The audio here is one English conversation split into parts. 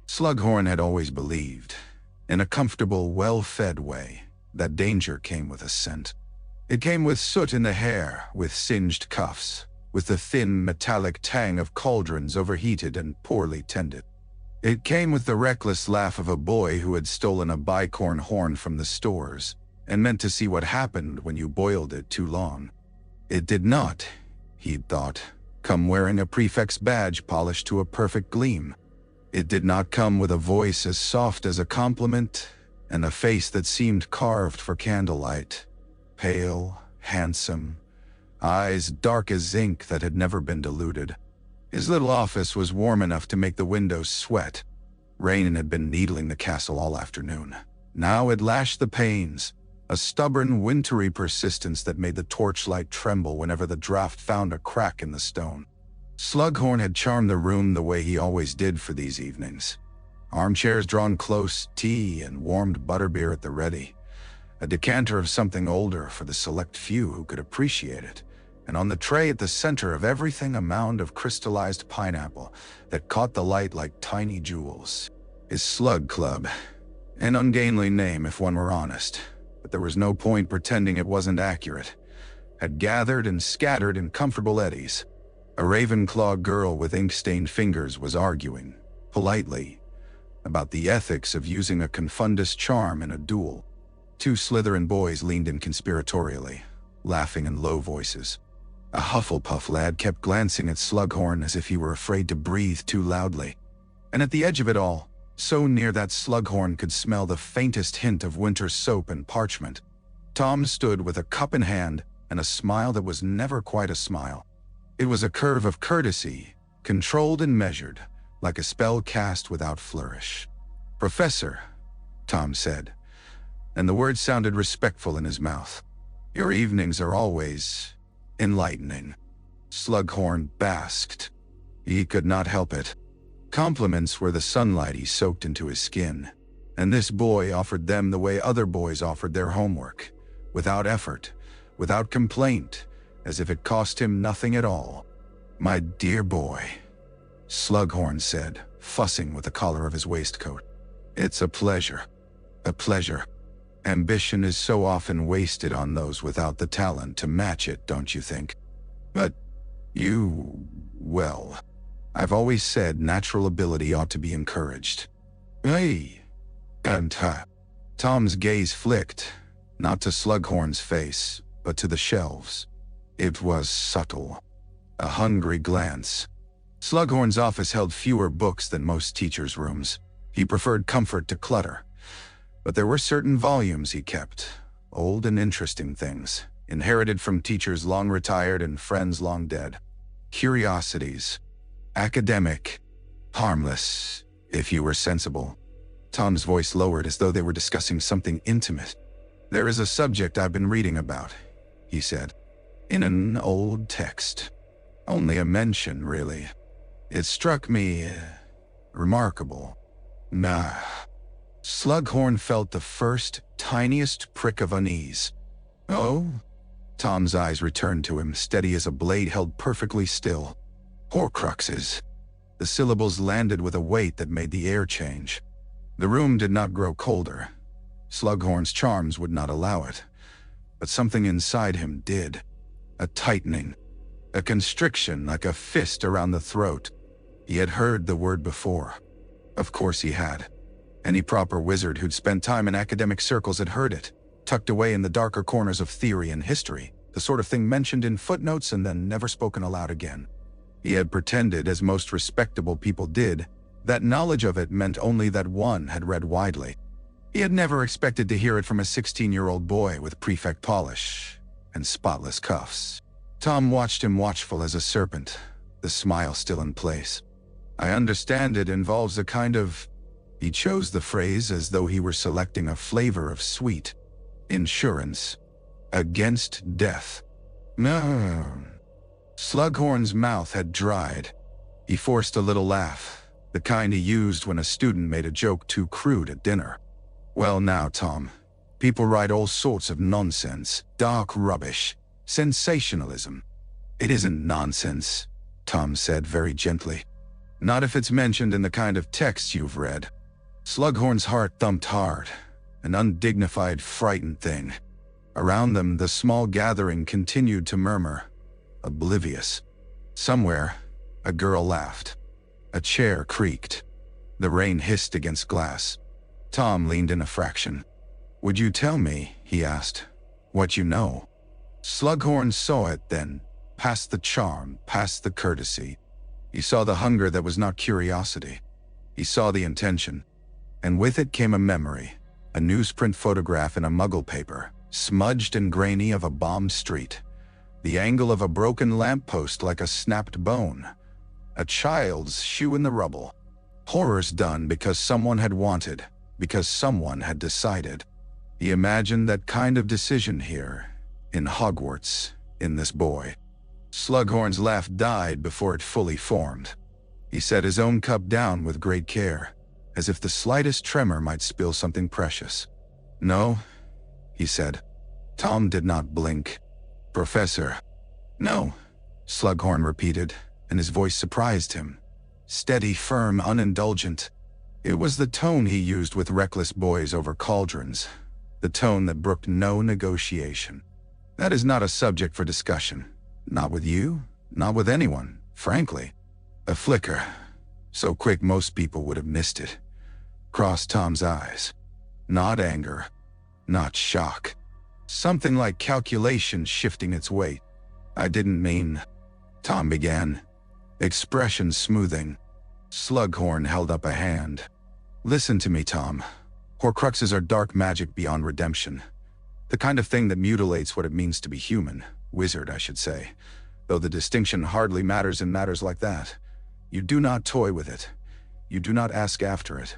Slughorn had always believed, in a comfortable, well-fed way, that danger came with a scent. It came with soot in the hair, with singed cuffs, with the thin, metallic tang of cauldrons overheated and poorly tended. It came with the reckless laugh of a boy who had stolen a bicorn horn from the stores and meant to see what happened when you boiled it too long. It did not, he'd thought, come wearing a prefect's badge polished to a perfect gleam. It did not come with a voice as soft as a compliment and a face that seemed carved for candlelight. Pale, handsome, eyes dark as ink that had never been diluted. His little office was warm enough to make the windows sweat. Rain had been needling the castle all afternoon. Now it lashed the panes, a stubborn, wintry persistence that made the torchlight tremble whenever the draught found a crack in the stone. Slughorn had charmed the room the way he always did for these evenings. Armchairs drawn close, tea and warmed butterbeer at the ready, a decanter of something older for the select few who could appreciate it, and on the tray at the center of everything a mound of crystallized pineapple that caught the light like tiny jewels. His Slug Club, an ungainly name if one were honest, but there was no point pretending it wasn't accurate, had gathered and scattered in comfortable eddies. A Ravenclaw girl with ink-stained fingers was arguing, politely, about the ethics of using a confundus charm in a duel. Two Slytherin boys leaned in conspiratorially, laughing in low voices. A Hufflepuff lad kept glancing at Slughorn as if he were afraid to breathe too loudly. And at the edge of it all, so near that Slughorn could smell the faintest hint of winter soap and parchment, Tom stood with a cup in hand and a smile that was never quite a smile. It was a curve of courtesy, controlled and measured, like a spell cast without flourish. "Professor," Tom said, and the words sounded respectful in his mouth. "Your evenings are always enlightening." Slughorn basked. He could not help it. Compliments were the sunlight he soaked into his skin, and this boy offered them the way other boys offered their homework, without effort, without complaint, as if it cost him nothing at all. "My dear boy," Slughorn said, fussing with the collar of his waistcoat. "It's a pleasure. A pleasure. Ambition is so often wasted on those without the talent to match it, don't you think? But well, I've always said natural ability ought to be encouraged." "Hey, Tom's gaze flicked, not to Slughorn's face, but to the shelves. It was subtle, a hungry glance. Slughorn's office held fewer books than most teachers' rooms. He preferred comfort to clutter. But there were certain volumes he kept, old and interesting things, inherited from teachers long retired and friends long dead. Curiosities. Academic. Harmless, if you were sensible. Tom's voice lowered as though they were discussing something intimate. "There is a subject I've been reading about," he said. "In an old text. Only a mention, really. It struck me remarkable." "Nah." Slughorn felt the first, tiniest prick of unease. "Oh?" Tom's eyes returned to him, steady as a blade held perfectly still. "Horcruxes." The syllables landed with a weight that made the air change. The room did not grow colder. Slughorn's charms would not allow it. But something inside him did. A tightening. A constriction like a fist around the throat. He had heard the word before. Of course he had. Any proper wizard who'd spent time in academic circles had heard it, tucked away in the darker corners of theory and history, the sort of thing mentioned in footnotes and then never spoken aloud again. He had pretended, as most respectable people did, that knowledge of it meant only that one had read widely. He had never expected to hear it from a 16-year-old boy with prefect polish and spotless cuffs. Tom watched him watchful as a serpent, the smile still in place. "I understand it involves a kind of..." He chose the phrase as though he were selecting a flavor of sweet. "Insurance. Against death." "No." Slughorn's mouth had dried. He forced a little laugh, the kind he used when a student made a joke too crude at dinner. "Well now, Tom, people write all sorts of nonsense, dark rubbish, sensationalism. "It isn't nonsense," Tom said very gently. "Not if it's mentioned in the kind of texts you've read." Slughorn's heart thumped hard, an undignified, frightened thing. Around them, the small gathering continued to murmur, oblivious. Somewhere, a girl laughed. A chair creaked. The rain hissed against glass. Tom leaned in a fraction. "Would you tell me," he asked, "what you know?" Slughorn saw it then, past the charm, past the courtesy. He saw the hunger that was not curiosity. He saw the intention. And with it came a memory, a newsprint photograph in a muggle paper, smudged and grainy, of a bombed street. The angle of a broken lamppost like a snapped bone. A child's shoe in the rubble. Horrors done because someone had wanted, because someone had decided. He imagined that kind of decision here, in Hogwarts, in this boy. Slughorn's laugh died before it fully formed. He set his own cup down with great care, as if the slightest tremor might spill something precious. "No," he said. Tom did not blink. "Professor." "No," Slughorn repeated, and his voice surprised him. Steady, firm, unindulgent. It was the tone he used with reckless boys over cauldrons, the tone that brooked no negotiation. "That is not a subject for discussion. Not with you, not with anyone, frankly." A flicker, so quick most people would have missed it, crossed Tom's eyes. Not anger, not shock. Something like calculation shifting its weight. "I didn't mean," Tom began, expression smoothing. Slughorn held up a hand. "Listen to me, Tom. Horcruxes are dark magic beyond redemption. The kind of thing that mutilates what it means to be human. Wizard, I should say. Though the distinction hardly matters in matters like that. You do not toy with it. You do not ask after it.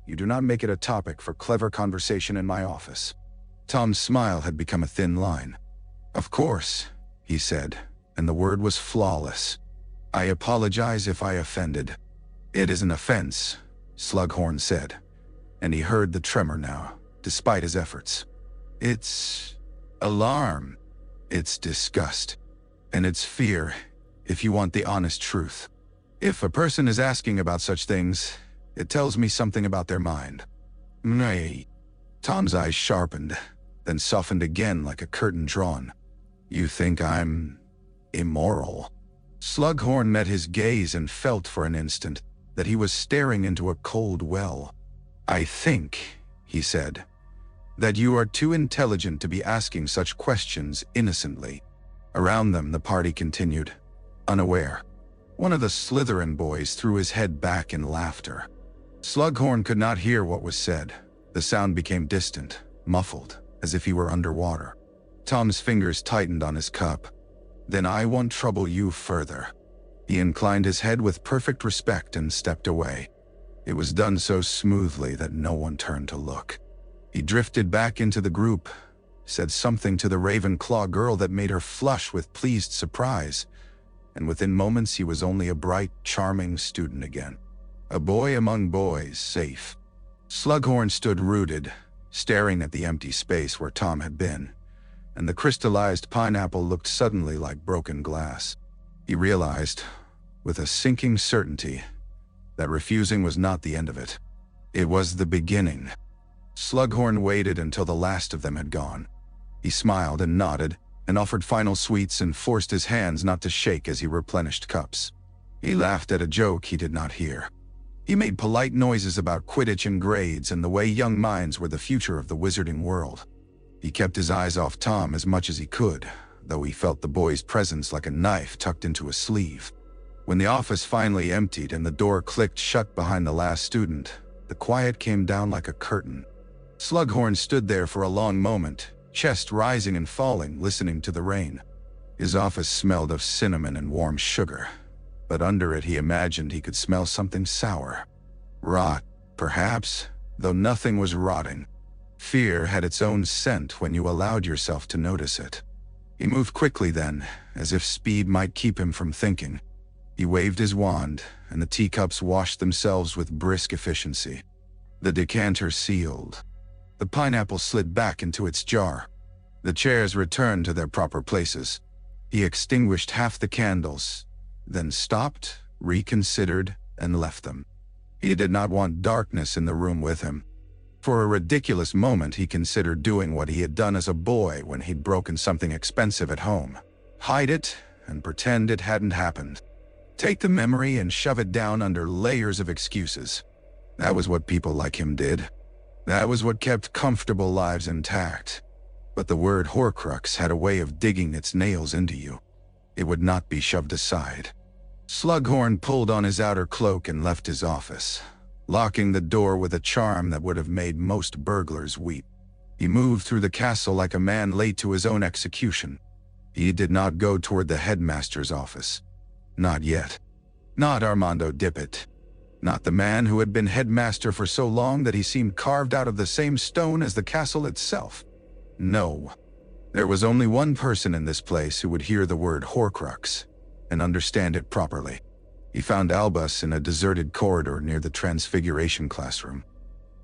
You do not make it a topic for clever conversation in my office." Tom's smile had become a thin line. "Of course," he said, and the word was flawless. "I apologize if I offended." "It is an offense," Slughorn said, and he heard the tremor now, despite his efforts. "It's alarm. It's disgust. And it's fear, if you want the honest truth. If a person is asking about such things, it tells me something about their mind." "Nay." Tom's eyes sharpened, then softened again like a curtain drawn. "You think I'm immoral?" Slughorn met his gaze and felt for an instant that he was staring into a cold well. "I think," he said, "that you are too intelligent to be asking such questions innocently." Around them, the party continued, unaware. One of the Slytherin boys threw his head back in laughter. Slughorn could not hear what was said. The sound became distant, muffled, as if he were underwater. Tom's fingers tightened on his cup. "Then I won't trouble you further." He inclined his head with perfect respect and stepped away. It was done so smoothly that no one turned to look. He drifted back into the group, said something to the Ravenclaw girl that made her flush with pleased surprise, and within moments he was only a bright, charming student again. A boy among boys, safe. Slughorn stood rooted, staring at the empty space where Tom had been, and the crystallized pineapple looked suddenly like broken glass. He realized, with a sinking certainty, that refusing was not the end of it. It was the beginning. Slughorn waited until the last of them had gone. He smiled and nodded, and offered final sweets and forced his hands not to shake as he replenished cups. He laughed at a joke he did not hear. He made polite noises about Quidditch and grades and the way young minds were the future of the wizarding world. He kept his eyes off Tom as much as he could, though he felt the boy's presence like a knife tucked into a sleeve. When the office finally emptied and the door clicked shut behind the last student, the quiet came down like a curtain. Slughorn stood there for a long moment, chest rising and falling, listening to the rain. His office smelled of cinnamon and warm sugar, but under it he imagined he could smell something sour. Rot, perhaps, though nothing was rotting. Fear had its own scent when you allowed yourself to notice it. He moved quickly then, as if speed might keep him from thinking. He waved his wand, and the teacups washed themselves with brisk efficiency. The decanter sealed. The pineapple slid back into its jar. The chairs returned to their proper places. He extinguished half the candles, then stopped, reconsidered, and left them. He did not want darkness in the room with him. For a ridiculous moment he considered doing what he had done as a boy when he'd broken something expensive at home. Hide it and pretend it hadn't happened. Take the memory and shove it down under layers of excuses. That was what people like him did. That was what kept comfortable lives intact. But the word Horcrux had a way of digging its nails into you. It would not be shoved aside. Slughorn pulled on his outer cloak and left his office, locking the door with a charm that would have made most burglars weep. He moved through the castle like a man late to his own execution. He did not go toward the headmaster's office. Not yet. Not Armando Dippet. Not the man who had been headmaster for so long that he seemed carved out of the same stone as the castle itself. No. There was only one person in this place who would hear the word Horcrux and understand it properly. He found Albus in a deserted corridor near the Transfiguration classroom.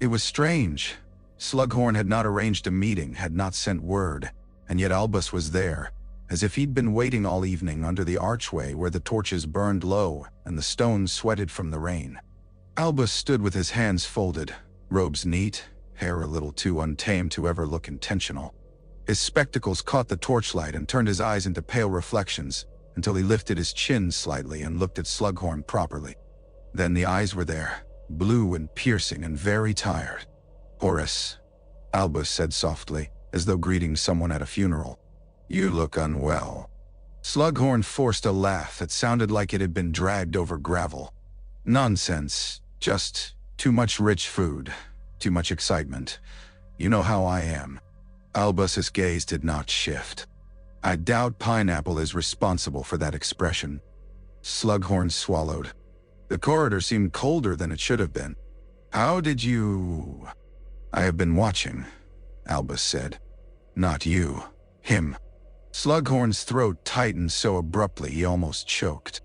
It was strange. Slughorn had not arranged a meeting, had not sent word, and yet Albus was there, as if he'd been waiting all evening under the archway where the torches burned low and the stones sweated from the rain. Albus stood with his hands folded, robes neat, hair a little too untamed to ever look intentional. His spectacles caught the torchlight and turned his eyes into pale reflections until he lifted his chin slightly and looked at Slughorn properly. Then the eyes were there, blue and piercing and very tired. "Horace," Albus said softly, as though greeting someone at a funeral. "You look unwell." Slughorn forced a laugh that sounded like it had been dragged over gravel. "Nonsense. Just too much rich food, too much excitement. You know how I am." Albus's gaze did not shift. "I doubt pineapple is responsible for that expression." Slughorn swallowed. The corridor seemed colder than it should have been. "How did you—" "I have been watching," Albus said. "Not you. Him." Slughorn's throat tightened so abruptly he almost choked.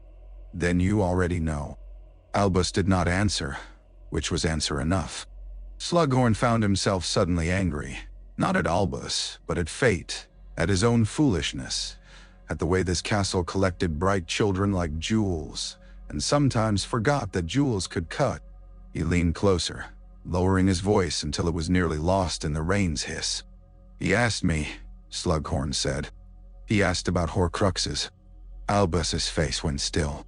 "Then you already know." Albus did not answer, which was answer enough. Slughorn found himself suddenly angry, not at Albus, but at fate, at his own foolishness, at the way this castle collected bright children like jewels, and sometimes forgot that jewels could cut. He leaned closer, lowering his voice until it was nearly lost in the rain's hiss. "He asked me," Slughorn said. "He asked about Horcruxes." Albus's face went still.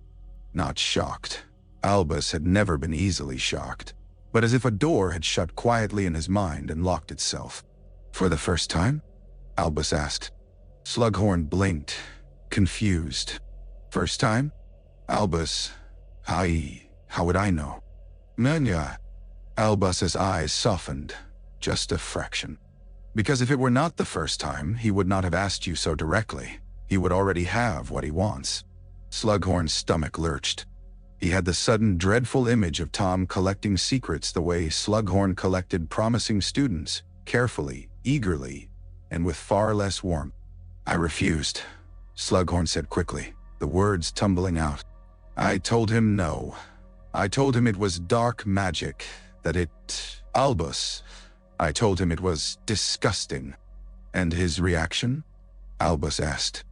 Not shocked. Albus had never been easily shocked, but as if a door had shut quietly in his mind and locked itself. "For the first time?" Albus asked. Slughorn blinked, confused. "First time?" "Albus, how would I know?" "Manor." Albus's eyes softened, just a fraction. "Because if it were not the first time, he would not have asked you so directly. He would already have what he wants." Slughorn's stomach lurched. He had the sudden dreadful image of Tom collecting secrets the way Slughorn collected promising students, carefully, eagerly, and with far less warmth. "I refused," Slughorn said quickly, the words tumbling out. "I told him no. I told him it was dark magic, that it— Albus, I told him it was disgusting." "And his reaction?" Albus asked.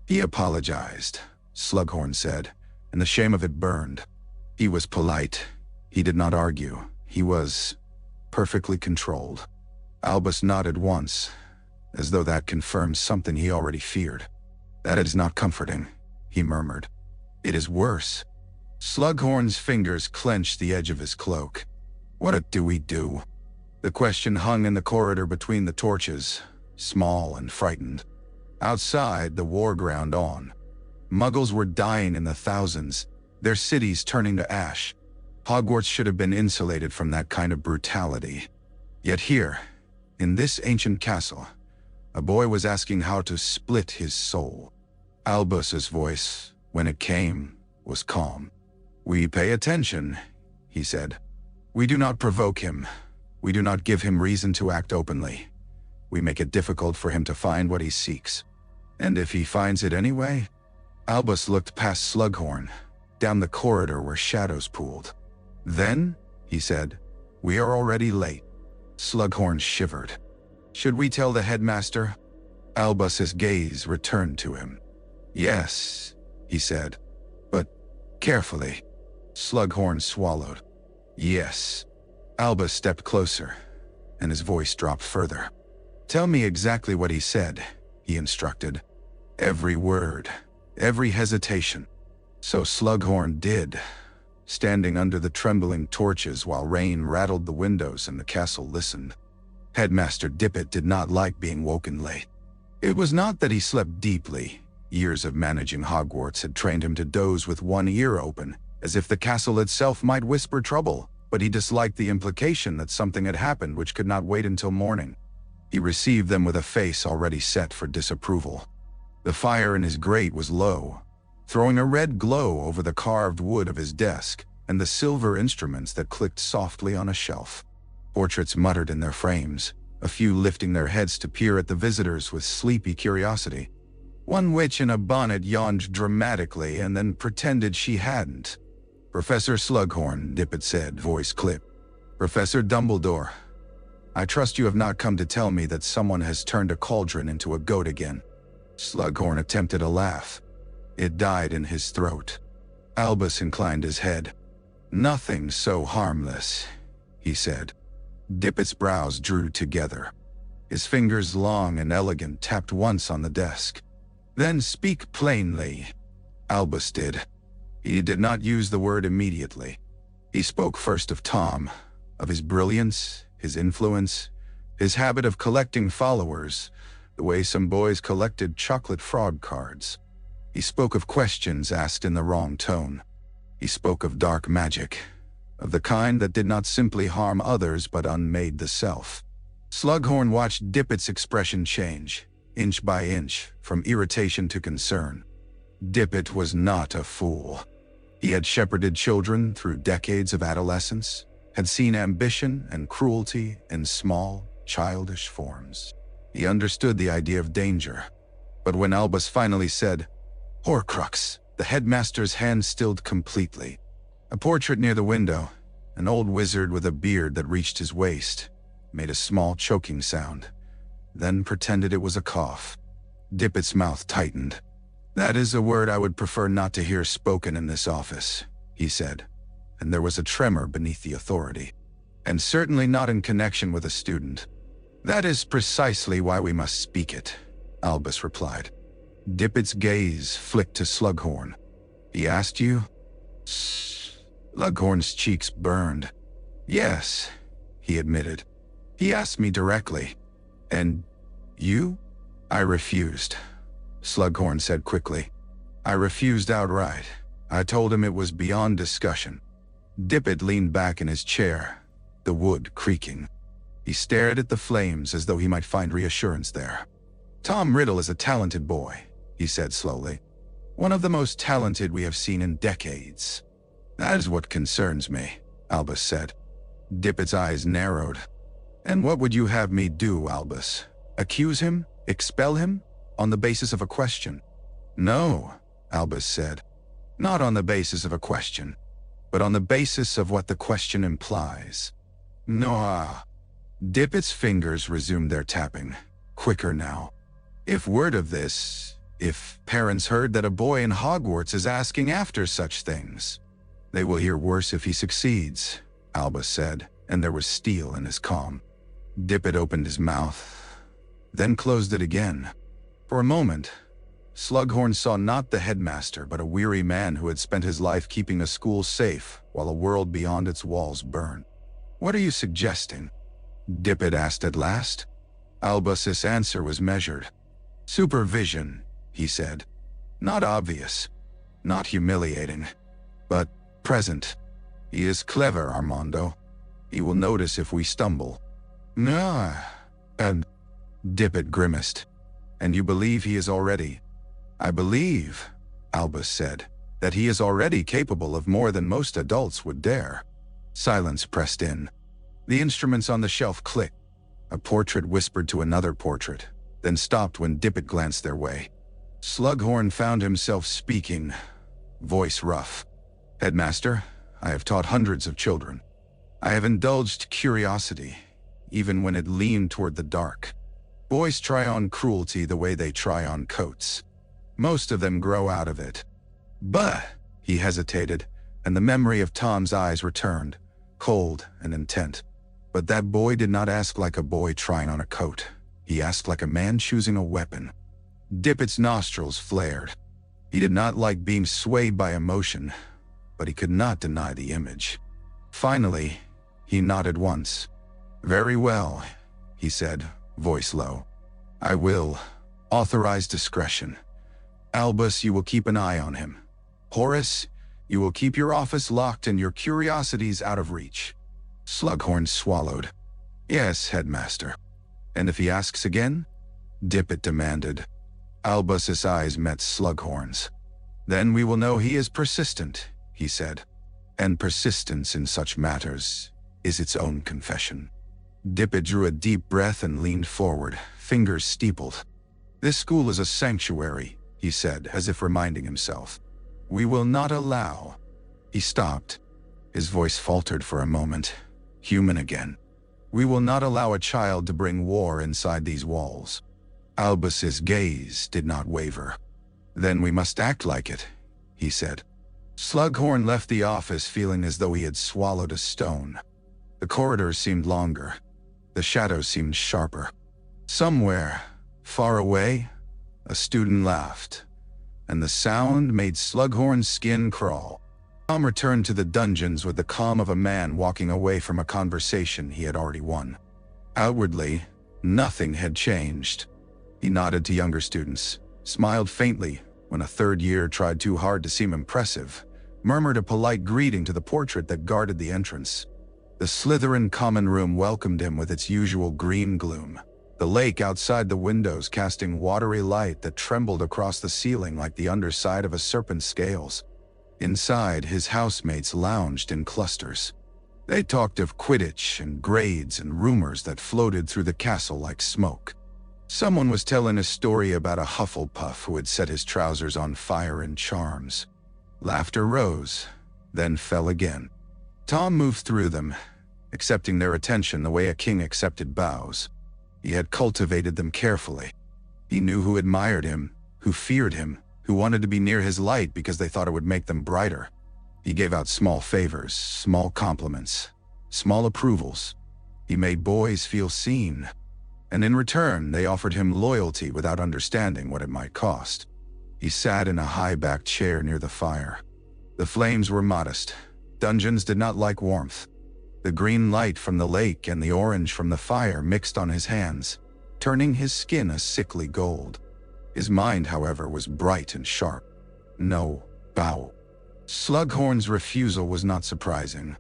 "He apologized," Slughorn said, and the shame of it burned. "He was polite. He did not argue. He was perfectly controlled." Albus nodded once, as though that confirmed something he already feared. "That is not comforting," he murmured. "It is worse." Slughorn's fingers clenched the edge of his cloak. "What do we do?" The question hung in the corridor between the torches, small and frightened. Outside, the war ground on. Muggles were dying in the thousands, their cities turning to ash. Hogwarts should have been insulated from that kind of brutality. Yet here, in this ancient castle, a boy was asking how to split his soul. Albus's voice, when it came, was calm. "We pay attention," he said. "We do not provoke him. We do not give him reason to act openly. We make it difficult for him to find what he seeks. And if he finds it anyway?" Albus looked past Slughorn, down the corridor where shadows pooled. "Then," he said, "we are already late." Slughorn shivered. "Should we tell the headmaster?" Albus's gaze returned to him. Yes, he said, but carefully. Slughorn swallowed. Yes. Albus stepped closer, and his voice dropped further. Tell me exactly what he said, he instructed. Every word, every hesitation. So Slughorn did, standing under the trembling torches while rain rattled the windows and the castle listened. Headmaster Dippet did not like being woken late. It was not that he slept deeply. Years of managing Hogwarts had trained him to doze with one ear open, as if the castle itself might whisper trouble, but he disliked the implication that something had happened which could not wait until morning. He received them with a face already set for disapproval. The fire in his grate was low, throwing a red glow over the carved wood of his desk and the silver instruments that clicked softly on a shelf. Portraits muttered in their frames, a few lifting their heads to peer at the visitors with sleepy curiosity. One witch in a bonnet yawned dramatically and then pretended she hadn't. Professor Slughorn, Dippet said, voice clipped. Professor Dumbledore, I trust you have not come to tell me that someone has turned a cauldron into a goat again. Slughorn attempted a laugh. It died in his throat. Albus inclined his head. Nothing so harmless, he said. Dippet's brows drew together. His fingers, long and elegant, tapped once on the desk. Then speak plainly. Albus did. He did not use the word immediately. He spoke first of Tom, of his brilliance, his influence, his habit of collecting followers, the way some boys collected chocolate frog cards. He spoke of questions asked in the wrong tone. He spoke of dark magic, of the kind that did not simply harm others but unmade the self. Slughorn watched Dippet's expression change, inch by inch, from irritation to concern. Dippet was not a fool. He had shepherded children through decades of adolescence, had seen ambition and cruelty in small, childish forms. He understood the idea of danger. But when Albus finally said, Horcrux, the headmaster's hand stilled completely. A portrait near the window, an old wizard with a beard that reached his waist, made a small choking sound, then pretended it was a cough. Dippet's mouth tightened. That is a word I would prefer not to hear spoken in this office, he said, and there was a tremor beneath the authority. And certainly not in connection with a student. That is precisely why we must speak it, Albus replied. Dippet's gaze flicked to Slughorn. He asked you? Slughorn's cheeks burned. Yes, he admitted. He asked me directly. And you? I refused, Slughorn said quickly. I refused outright. I told him it was beyond discussion. Dippet leaned back in his chair, the wood creaking. He stared at the flames as though he might find reassurance there. Tom Riddle is a talented boy, he said slowly. One of the most talented we have seen in decades. That is what concerns me, Albus said. Dippet's eyes narrowed. And what would you have me do, Albus? Accuse him? Expel him? On the basis of a question? No, Albus said. Not on the basis of a question, but on the basis of what the question implies. No. Dippet's fingers resumed their tapping, quicker now. If word of this, if parents heard that a boy in Hogwarts is asking after such things, they will hear worse if he succeeds, Albus said, and there was steel in his calm. Dippet opened his mouth, then closed it again. For a moment, Slughorn saw not the headmaster but a weary man who had spent his life keeping a school safe while a world beyond its walls burned. What are you suggesting? Dippet asked at last. Albus's answer was measured. Supervision, he said. Not obvious, not humiliating, but present. He is clever, Armando. He will notice if we stumble. No, and Dippet grimaced. And you believe he is already? I believe, Albus said, that he is already capable of more than most adults would dare. Silence pressed in. The instruments on the shelf clicked. A portrait whispered to another portrait, then stopped when Dippet glanced their way. Slughorn found himself speaking, voice rough. Headmaster, I have taught hundreds of children. I have indulged curiosity, even when it leaned toward the dark. Boys try on cruelty the way they try on coats. Most of them grow out of it. But, he hesitated, and the memory of Tom's eyes returned, cold and intent. But that boy did not ask like a boy trying on a coat. He asked like a man choosing a weapon. Dippet's nostrils flared. He did not like being swayed by emotion, but he could not deny the image. Finally, he nodded once. "Very well," he said, voice low. "I will. Authorize discretion. Albus, you will keep an eye on him. Horace, you will keep your office locked and your curiosities out of reach." Slughorn swallowed. "Yes, Headmaster." "And if he asks again?" Dippet demanded. Albus's eyes met Slughorn's. "Then we will know he is persistent," he said. "And persistence in such matters is its own confession." Dippet drew a deep breath and leaned forward, fingers steepled. "This school is a sanctuary," he said, as if reminding himself. "We will not allow—" He stopped. His voice faltered for a moment, human again. "We will not allow a child to bring war inside these walls." Albus's gaze did not waver. "Then we must act like it," he said. Slughorn left the office feeling as though he had swallowed a stone. The corridors seemed longer. The shadows seemed sharper. Somewhere, far away, a student laughed, and the sound made Slughorn's skin crawl. Tom returned to the dungeons with the calm of a man walking away from a conversation he had already won. Outwardly, nothing had changed. He nodded to younger students, smiled faintly when a third year tried too hard to seem impressive, murmured a polite greeting to the portrait that guarded the entrance. The Slytherin common room welcomed him with its usual green gloom, the lake outside the windows casting watery light that trembled across the ceiling like the underside of a serpent's scales. Inside, his housemates lounged in clusters. They talked of Quidditch and grades and rumors that floated through the castle like smoke. Someone was telling a story about a Hufflepuff who had set his trousers on fire in charms. Laughter rose, then fell again. Tom moved through them, accepting their attention the way a king accepted bows. He had cultivated them carefully. He knew who admired him, who feared him, who wanted to be near his light because they thought it would make them brighter. He gave out small favors, small compliments, small approvals. He made boys feel seen, and in return they offered him loyalty without understanding what it might cost. He sat in a high-backed chair near the fire. The flames were modest. Dungeons did not like warmth. The green light from the lake and the orange from the fire mixed on his hands, turning his skin a sickly gold. His mind, however, was bright and sharp. No, bow. Slughorn's refusal was not surprising.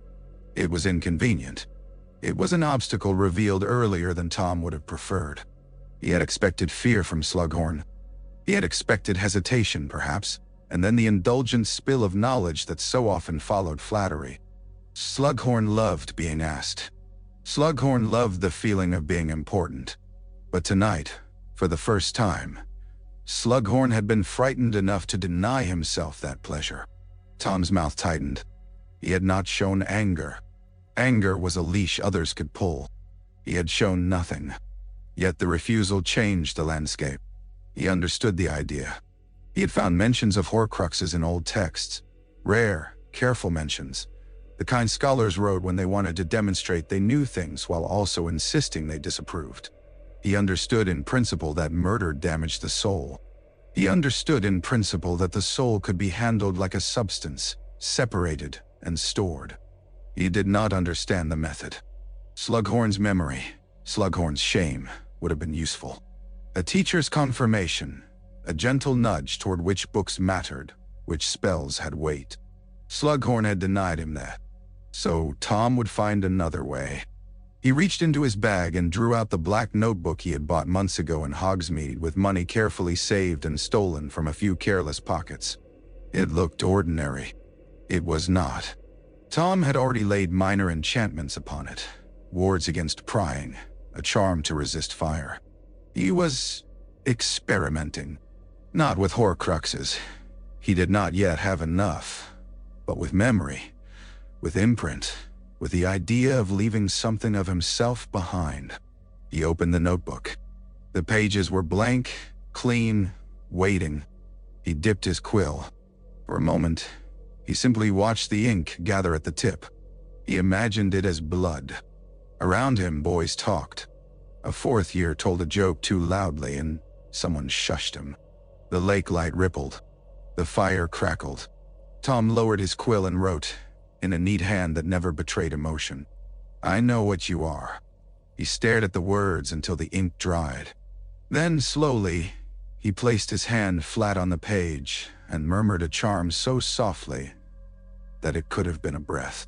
It was inconvenient. It was an obstacle revealed earlier than Tom would have preferred. He had expected fear from Slughorn. He had expected hesitation, perhaps, and then the indulgent spill of knowledge that so often followed flattery. Slughorn loved being asked. Slughorn loved the feeling of being important. But tonight, for the first time, Slughorn had been frightened enough to deny himself that pleasure. Tom's mouth tightened. He had not shown anger. Anger was a leash others could pull. He had shown nothing. Yet the refusal changed the landscape. He understood the idea. He had found mentions of Horcruxes in old texts. Rare, careful mentions. The kind scholars wrote when they wanted to demonstrate they knew things while also insisting they disapproved. He understood in principle that murder damaged the soul. He understood in principle that the soul could be handled like a substance, separated and stored. He did not understand the method. Slughorn's memory, Slughorn's shame, would have been useful. A teacher's confirmation, a gentle nudge toward which books mattered, which spells had weight. Slughorn had denied him that. So Tom would find another way. He reached into his bag and drew out the black notebook he had bought months ago in Hogsmeade with money carefully saved and stolen from a few careless pockets. It looked ordinary. It was not. Tom had already laid minor enchantments upon it, wards against prying, a charm to resist fire. He was experimenting. Not with Horcruxes. He did not yet have enough. But with memory, with imprint, with the idea of leaving something of himself behind. He opened the notebook. The pages were blank, clean, waiting. He dipped his quill. For a moment, he simply watched the ink gather at the tip. He imagined it as blood. Around him, boys talked. A fourth year told a joke too loudly and someone shushed him. The lake light rippled. The fire crackled. Tom lowered his quill and wrote, in a neat hand that never betrayed emotion, "I know what you are." He stared at the words until the ink dried. Then, slowly, he placed his hand flat on the page and murmured a charm so softly that it could have been a breath.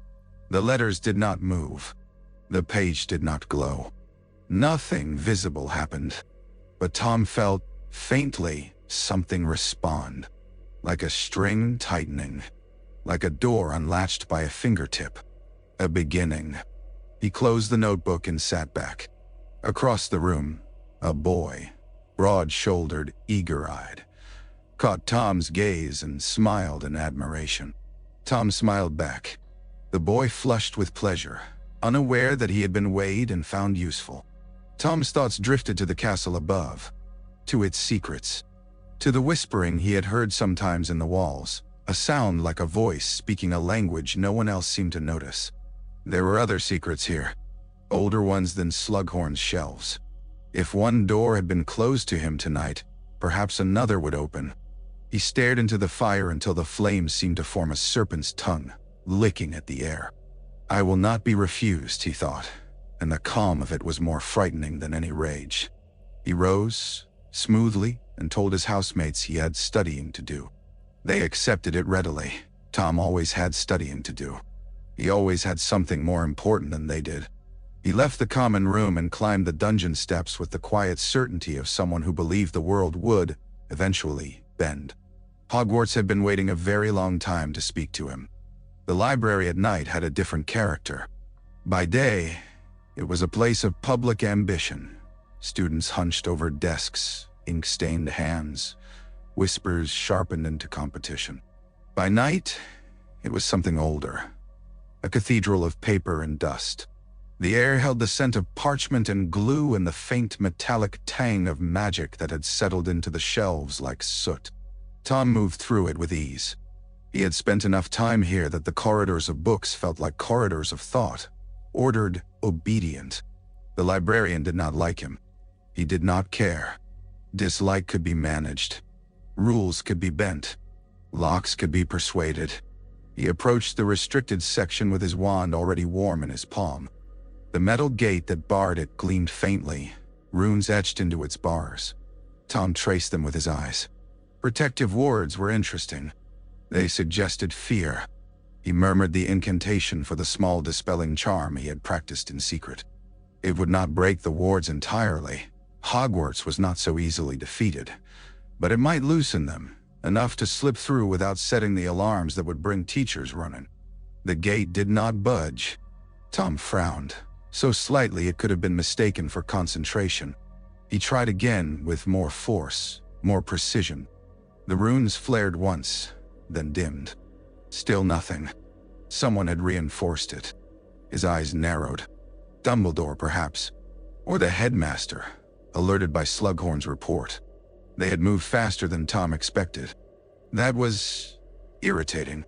The letters did not move. The page did not glow. Nothing visible happened. But Tom felt, faintly, something respond. Like a string tightening. Like a door unlatched by a fingertip. A beginning. He closed the notebook and sat back. Across the room, a boy, broad-shouldered, eager-eyed, caught Tom's gaze and smiled in admiration. Tom smiled back. The boy flushed with pleasure, unaware that he had been weighed and found useful. Tom's thoughts drifted to the castle above, to its secrets, to the whispering he had heard sometimes in the walls, a sound like a voice speaking a language no one else seemed to notice. There were other secrets here, older ones than Slughorn's shelves. If one door had been closed to him tonight, perhaps another would open. He stared into the fire until the flames seemed to form a serpent's tongue, licking at the air. "I will not be refused," he thought, and the calm of it was more frightening than any rage. He rose, smoothly, and told his housemates he had studying to do. They accepted it readily. Tom always had studying to do. He always had something more important than they did. He left the common room and climbed the dungeon steps with the quiet certainty of someone who believed the world would, eventually, bend. Hogwarts had been waiting a very long time to speak to him. The library at night had a different character. By day, it was a place of public ambition. Students hunched over desks, ink-stained hands, whispers sharpened into competition. By night, it was something older. A cathedral of paper and dust. The air held the scent of parchment and glue and the faint metallic tang of magic that had settled into the shelves like soot. Tom moved through it with ease. He had spent enough time here that the corridors of books felt like corridors of thought, ordered, obedient. The librarian did not like him. He did not care. Dislike could be managed. Rules could be bent. Locks could be persuaded. He approached the restricted section with his wand already warm in his palm. The metal gate that barred it gleamed faintly, runes etched into its bars. Tom traced them with his eyes. Protective wards were interesting. They suggested fear. He murmured the incantation for the small dispelling charm he had practiced in secret. It would not break the wards entirely. Hogwarts was not so easily defeated, but it might loosen them, enough to slip through without setting the alarms that would bring teachers running. The gate did not budge. Tom frowned, so slightly it could have been mistaken for concentration. He tried again with more force, more precision. The runes flared once, then dimmed. Still nothing. Someone had reinforced it. His eyes narrowed. Dumbledore, perhaps. Or the headmaster, alerted by Slughorn's report. They had moved faster than Tom expected. That was irritating.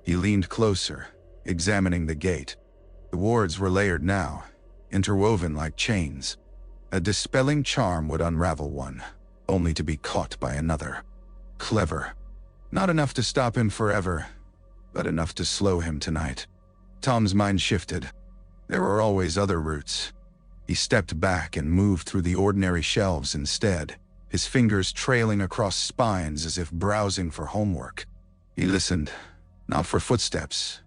He leaned closer, examining the gate. The wards were layered now, interwoven like chains. A dispelling charm would unravel one, only to be caught by another. Clever. Not enough to stop him forever, but enough to slow him tonight. Tom's mind shifted. There were always other routes. He stepped back and moved through the ordinary shelves instead, his fingers trailing across spines as if browsing for homework. He listened, not for footsteps,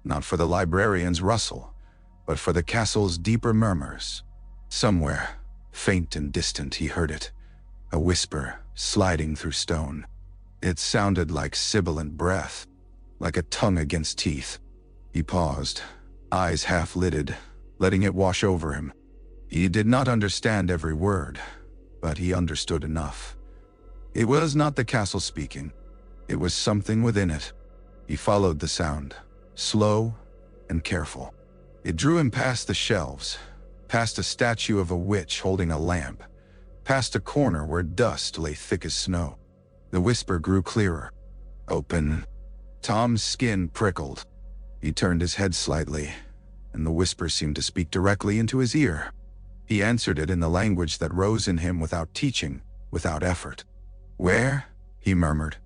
not for the librarian's rustle, but for the castle's deeper murmurs. Somewhere, faint and distant, he heard it, a whisper sliding through stone. It sounded like sibilant breath, like a tongue against teeth. He paused, eyes half-lidded, letting it wash over him. He did not understand every word, but he understood enough. It was not the castle speaking. It was something within it. He followed the sound, slow and careful. It drew him past the shelves, past a statue of a witch holding a lamp, past a corner where dust lay thick as snow. The whisper grew clearer. "Open." Tom's skin prickled. He turned his head slightly, and the whisper seemed to speak directly into his ear. He answered it in the language that rose in him without teaching, without effort. "Where?" he murmured,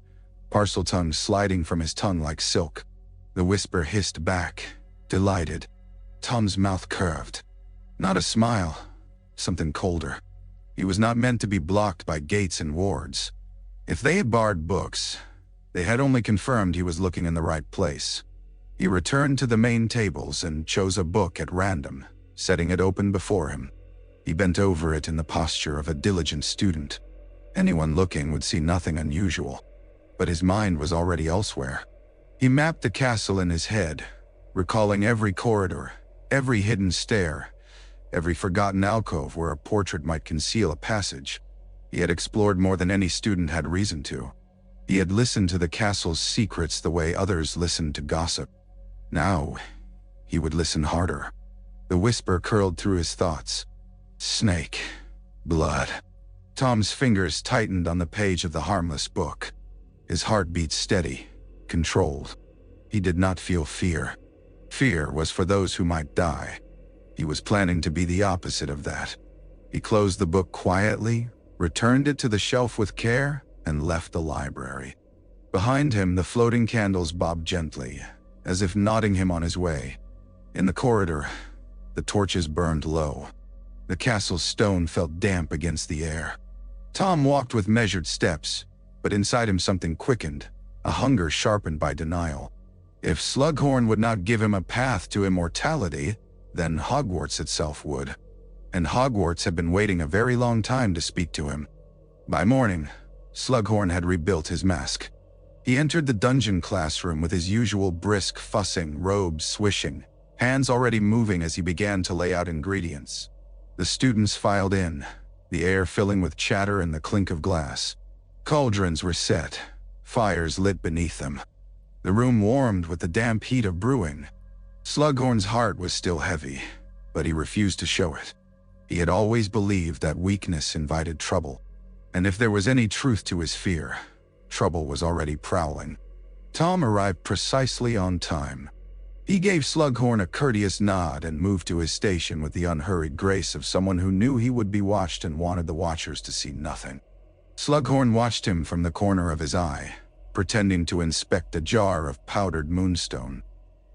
Parseltongue sliding from his tongue like silk. The whisper hissed back, delighted. Tom's mouth curved. Not a smile, something colder. He was not meant to be blocked by gates and wards. If they had barred books, they had only confirmed he was looking in the right place. He returned to the main tables and chose a book at random, setting it open before him. He bent over it in the posture of a diligent student. Anyone looking would see nothing unusual, but his mind was already elsewhere. He mapped the castle in his head, recalling every corridor, every hidden stair, every forgotten alcove where a portrait might conceal a passage. He had explored more than any student had reason to. He had listened to the castle's secrets the way others listened to gossip. Now, he would listen harder. The whisper curled through his thoughts. Snake. Blood. Tom's fingers tightened on the page of the harmless book. His heart beat steady, controlled. He did not feel fear. Fear was for those who might die. He was planning to be the opposite of that. He closed the book quietly, returned it to the shelf with care, and left the library. Behind him, the floating candles bobbed gently, as if nodding him on his way. In the corridor, the torches burned low. The castle's stone felt damp against the air. Tom walked with measured steps, but inside him something quickened, a hunger sharpened by denial. If Slughorn would not give him a path to immortality, then Hogwarts itself would. And Hogwarts had been waiting a very long time to speak to him. By morning, Slughorn had rebuilt his mask. He entered the dungeon classroom with his usual brisk fussing, robes swishing, hands already moving as he began to lay out ingredients. The students filed in, the air filling with chatter and the clink of glass. Cauldrons were set, fires lit beneath them. The room warmed with the damp heat of brewing. Slughorn's heart was still heavy, but he refused to show it. He had always believed that weakness invited trouble, and if there was any truth to his fear, trouble was already prowling. Tom arrived precisely on time. He gave Slughorn a courteous nod and moved to his station with the unhurried grace of someone who knew he would be watched and wanted the watchers to see nothing. Slughorn watched him from the corner of his eye, pretending to inspect a jar of powdered moonstone.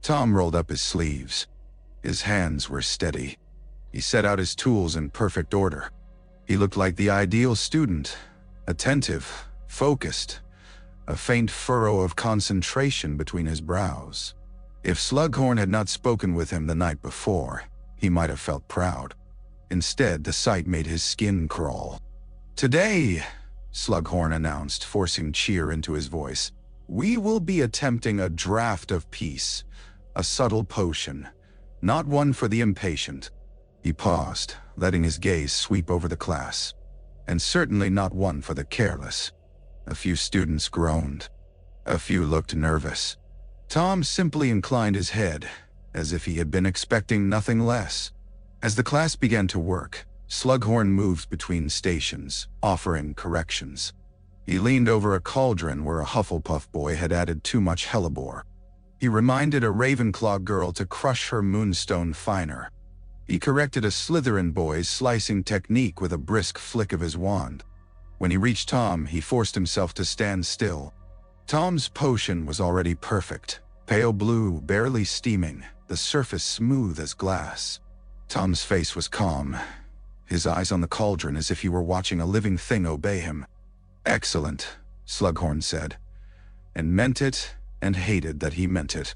Tom rolled up his sleeves. His hands were steady. He set out his tools in perfect order. He looked like the ideal student, attentive, focused, a faint furrow of concentration between his brows. If Slughorn had not spoken with him the night before, he might have felt proud. Instead, the sight made his skin crawl. "Today," Slughorn announced, forcing cheer into his voice, "we will be attempting a draught of peace, a subtle potion, not one for the impatient." He paused, letting his gaze sweep over the class. "And certainly not one for the careless." A few students groaned. A few looked nervous. Tom simply inclined his head, as if he had been expecting nothing less. As the class began to work, Slughorn moved between stations, offering corrections. He leaned over a cauldron where a Hufflepuff boy had added too much hellebore. He reminded a Ravenclaw girl to crush her moonstone finer. He corrected a Slytherin boy's slicing technique with a brisk flick of his wand. When he reached Tom, he forced himself to stand still. Tom's potion was already perfect, pale blue, barely steaming, the surface smooth as glass. Tom's face was calm, his eyes on the cauldron as if he were watching a living thing obey him. "Excellent," Slughorn said, and meant it, and hated that he meant it.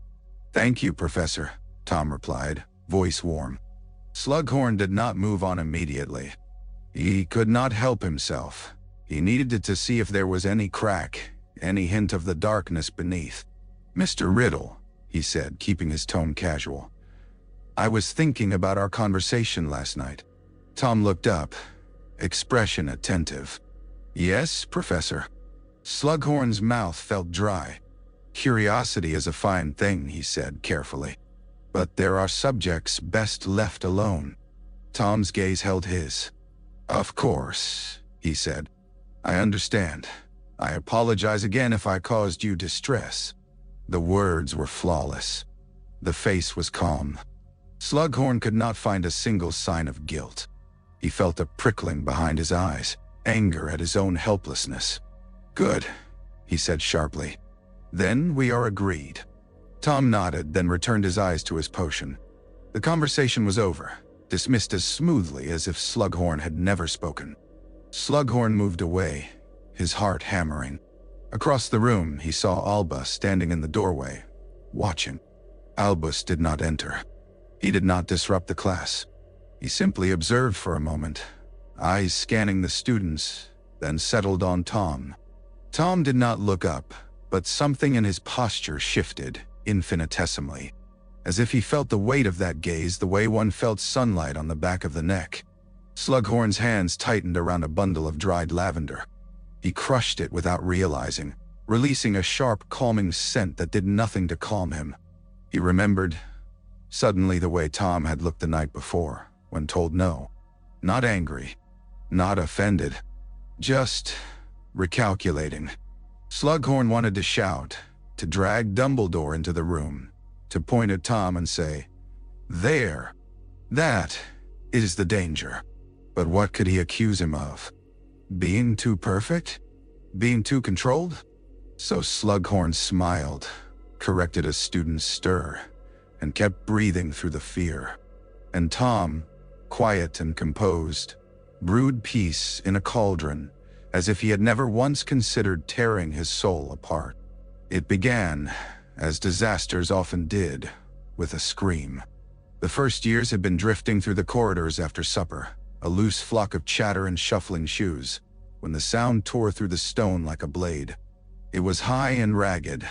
"Thank you, Professor," Tom replied, voice warm. Slughorn did not move on immediately. He could not help himself. He needed to see if there was any crack, any hint of the darkness beneath. "Mr. Riddle," he said, keeping his tone casual, "I was thinking about our conversation last night." Tom looked up, expression attentive. "Yes, Professor." Slughorn's mouth felt dry. "Curiosity is a fine thing," he said carefully, "but there are subjects best left alone." Tom's gaze held his. "Of course," he said. "I understand. I apologize again if I caused you distress." The words were flawless. The face was calm. Slughorn could not find a single sign of guilt. He felt a prickling behind his eyes, anger at his own helplessness. "Good," he said sharply. "Then we are agreed." Tom nodded, then returned his eyes to his potion. The conversation was over, dismissed as smoothly as if Slughorn had never spoken. Slughorn moved away, his heart hammering. Across the room, he saw Albus standing in the doorway, watching. Albus did not enter. He did not disrupt the class. He simply observed for a moment, eyes scanning the students, then settled on Tom. Tom did not look up, but something in his posture shifted, infinitesimally, as if he felt the weight of that gaze the way one felt sunlight on the back of the neck. Slughorn's hands tightened around a bundle of dried lavender. He crushed it without realizing, releasing a sharp, calming scent that did nothing to calm him. He remembered, suddenly, the way Tom had looked the night before, when told no. Not angry, not offended, just recalculating. Slughorn wanted to shout, to drag Dumbledore into the room, to point at Tom and say, "There, that is the danger." But what could he accuse him of? Being too perfect? Being too controlled? So Slughorn smiled, corrected a student's stir, and kept breathing through the fear. And Tom, quiet and composed, brewed peace in a cauldron, as if he had never once considered tearing his soul apart. It began, as disasters often did, with a scream. The first years had been drifting through the corridors after supper, a loose flock of chatter and shuffling shoes, when the sound tore through the stone like a blade. It was high and ragged,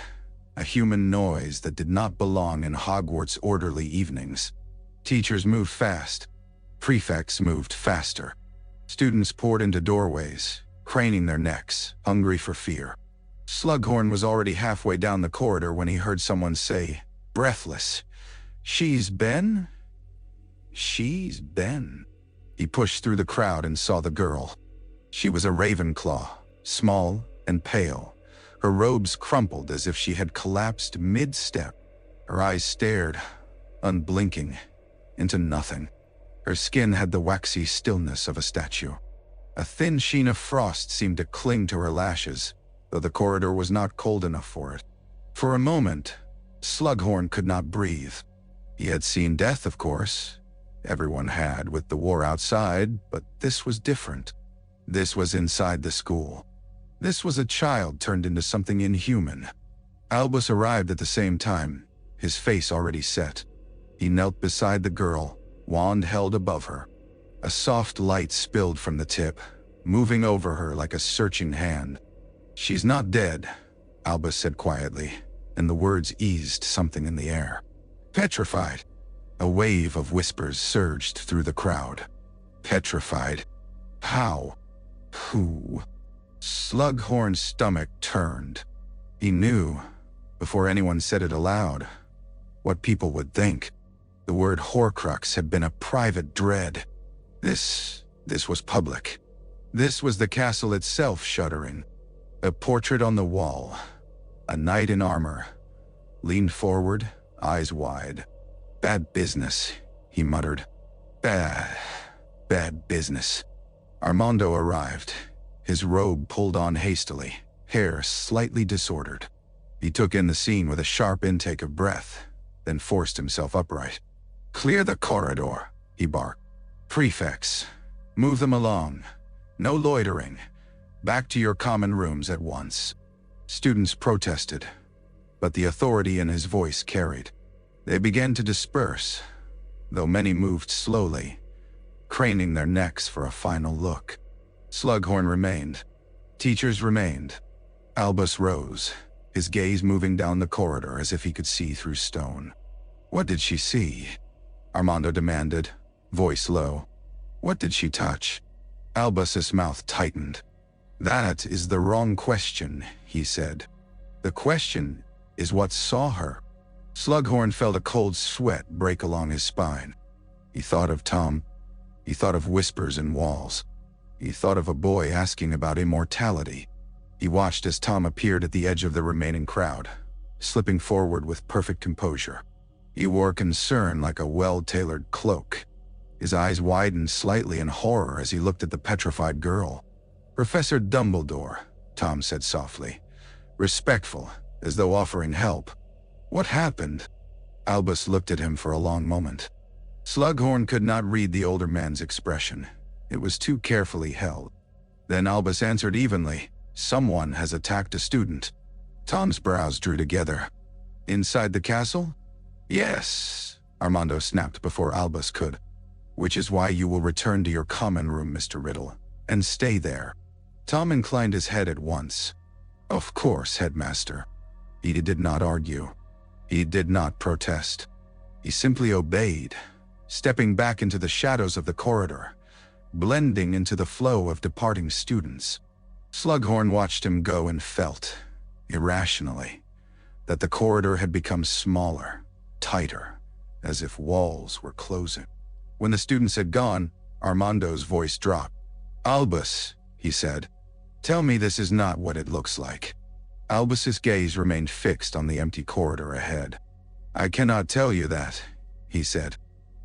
a human noise that did not belong in Hogwarts' orderly evenings. Teachers moved fast. Prefects moved faster. Students poured into doorways, craning their necks, hungry for fear. Slughorn was already halfway down the corridor when he heard someone say, breathless, She's Ben?" He pushed through the crowd and saw the girl. She was a Ravenclaw, small and pale. Her robes crumpled as if she had collapsed mid-step. Her eyes stared, unblinking, into nothing. Her skin had the waxy stillness of a statue. A thin sheen of frost seemed to cling to her lashes, though the corridor was not cold enough for it. For a moment, Slughorn could not breathe. He had seen death, of course. Everyone had, with the war outside, but this was different. This was inside the school. This was a child turned into something inhuman. Albus arrived at the same time, his face already set. He knelt beside the girl, wand held above her. A soft light spilled from the tip, moving over her like a searching hand. "She's not dead," Albus said quietly, and the words eased something in the air. "Petrified." A wave of whispers surged through the crowd. Petrified. How? Who? Slughorn's stomach turned. He knew, before anyone said it aloud, what people would think. The word Horcrux had been a private dread. This was public. This was the castle itself shuddering. A portrait on the wall. A knight in armor. Leaned forward, eyes wide. "Bad business," he muttered. Bad business." Armando arrived, his robe pulled on hastily, hair slightly disordered. He took in the scene with a sharp intake of breath, then forced himself upright. "Clear the corridor," he barked. "Prefects, move them along. No loitering. Back to your common rooms at once." Students protested, but the authority in his voice carried. They began to disperse, though many moved slowly, craning their necks for a final look. Slughorn remained. Teachers remained. Albus rose, his gaze moving down the corridor as if he could see through stone. "What did she see?" Armando demanded, voice low. "What did she touch?" Albus's mouth tightened. "That is the wrong question," he said. "The question is what saw her." Slughorn felt a cold sweat break along his spine. He thought of Tom. He thought of whispers in walls. He thought of a boy asking about immortality. He watched as Tom appeared at the edge of the remaining crowd, slipping forward with perfect composure. He wore concern like a well-tailored cloak. His eyes widened slightly in horror as he looked at the petrified girl. "Professor Dumbledore," Tom said softly, respectful, as though offering help. "What happened?" Albus looked at him for a long moment. Slughorn could not read the older man's expression. It was too carefully held. Then Albus answered evenly, "Someone has attacked a student." Tom's brows drew together. "Inside the castle?" "Yes," Armando snapped before Albus could. "Which is why you will return to your common room, Mr. Riddle, and stay there." Tom inclined his head at once. "Of course, Headmaster." He did not argue. He did not protest. He simply obeyed, stepping back into the shadows of the corridor, blending into the flow of departing students. Slughorn watched him go and felt, irrationally, that the corridor had become smaller, tighter, as if walls were closing. When the students had gone, Armando's voice dropped. "Albus," he said, "tell me this is not what it looks like." Albus's gaze remained fixed on the empty corridor ahead. "I cannot tell you that," he said.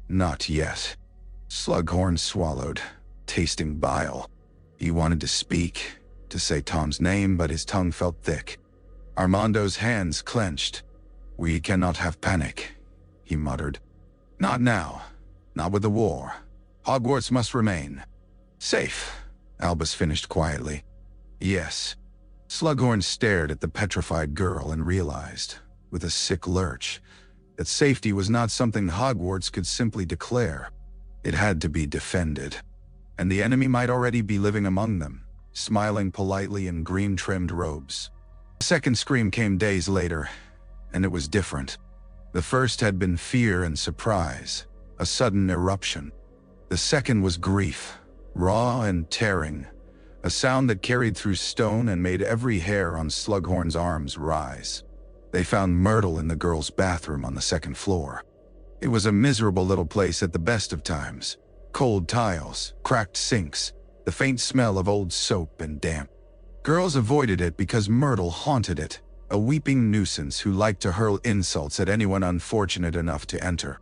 "Not yet." Slughorn swallowed, tasting bile. He wanted to speak, to say Tom's name, but his tongue felt thick. Armando's hands clenched. "We cannot have panic," he muttered. "Not now. Not with the war. Hogwarts must remain safe," Albus finished quietly. "Yes." Slughorn stared at the petrified girl and realized, with a sick lurch, that safety was not something Hogwarts could simply declare. It had to be defended. And the enemy might already be living among them, smiling politely in green-trimmed robes. The second scream came days later, and it was different. The first had been fear and surprise, a sudden eruption. The second was grief, raw and tearing, a sound that carried through stone and made every hair on Slughorn's arms rise. They found Myrtle in the girls' bathroom on the second floor. It was a miserable little place at the best of times. Cold tiles, cracked sinks, the faint smell of old soap and damp. Girls avoided it because Myrtle haunted it, a weeping nuisance who liked to hurl insults at anyone unfortunate enough to enter.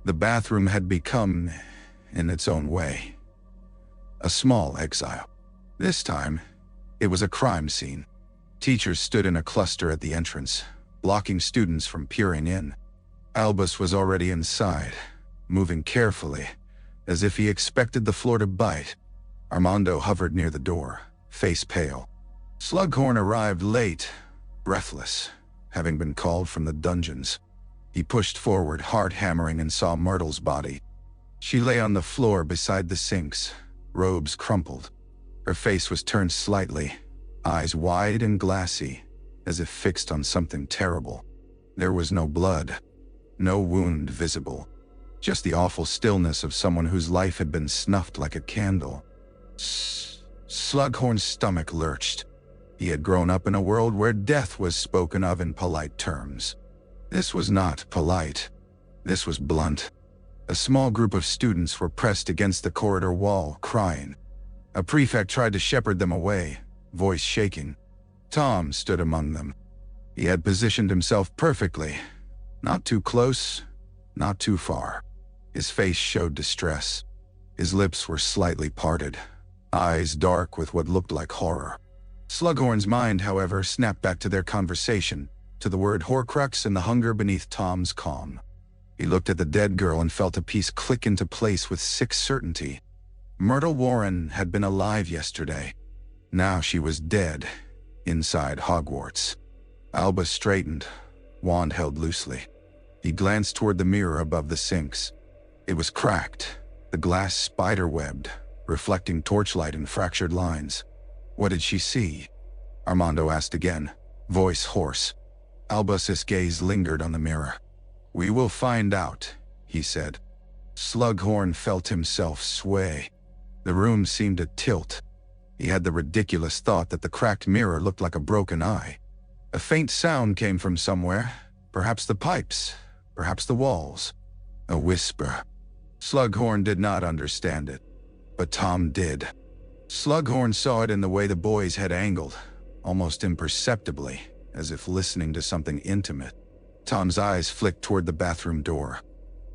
The bathroom had become, in its own way, a small exile. This time, it was a crime scene. Teachers stood in a cluster at the entrance, blocking students from peering in. Albus was already inside, moving carefully, as if he expected the floor to bite. Armando hovered near the door, face pale. Slughorn arrived late, breathless, having been called from the dungeons. He pushed forward, heart hammering, and saw Myrtle's body. She lay on the floor beside the sinks, robes crumpled. Her face was turned slightly, eyes wide and glassy, as if fixed on something terrible. There was no blood, no wound visible, just the awful stillness of someone whose life had been snuffed like a candle. Slughorn's stomach lurched. He had grown up in a world where death was spoken of in polite terms. This was not polite. This was blunt. A small group of students were pressed against the corridor wall, crying. A prefect tried to shepherd them away, voice shaking. Tom stood among them. He had positioned himself perfectly. Not too close, not too far. His face showed distress. His lips were slightly parted, eyes dark with what looked like horror. Slughorn's mind, however, snapped back to their conversation, to the word Horcrux and the hunger beneath Tom's calm. He looked at the dead girl and felt a piece click into place with sick certainty. Myrtle Warren had been alive yesterday. Now she was dead, inside Hogwarts. Albus straightened, wand held loosely. He glanced toward the mirror above the sinks. It was cracked, the glass spider-webbed, reflecting torchlight and fractured lines. What did she see? Armando asked again, voice hoarse. Albus's gaze lingered on the mirror. "We will find out," he said. Slughorn felt himself sway. The room seemed to tilt. He had the ridiculous thought that the cracked mirror looked like a broken eye. A faint sound came from somewhere, perhaps the pipes, perhaps the walls. A whisper. Slughorn did not understand it, but Tom did. Slughorn saw it in the way the boy's head angled, almost imperceptibly, as if listening to something intimate. Tom's eyes flicked toward the bathroom door.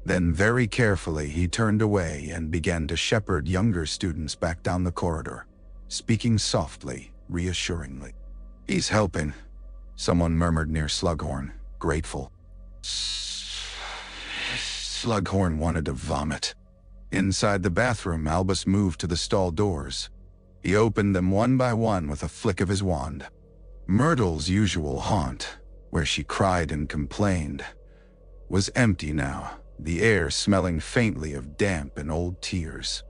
Then very carefully he turned away and began to shepherd younger students back down the corridor, speaking softly, reassuringly. "He's helping," someone murmured near Slughorn, grateful. Slughorn wanted to vomit. Inside the bathroom, Albus moved to the stall doors. He opened them one by one with a flick of his wand. Myrtle's usual haunt, where she cried and complained, was empty now, the air smelling faintly of damp and old tears.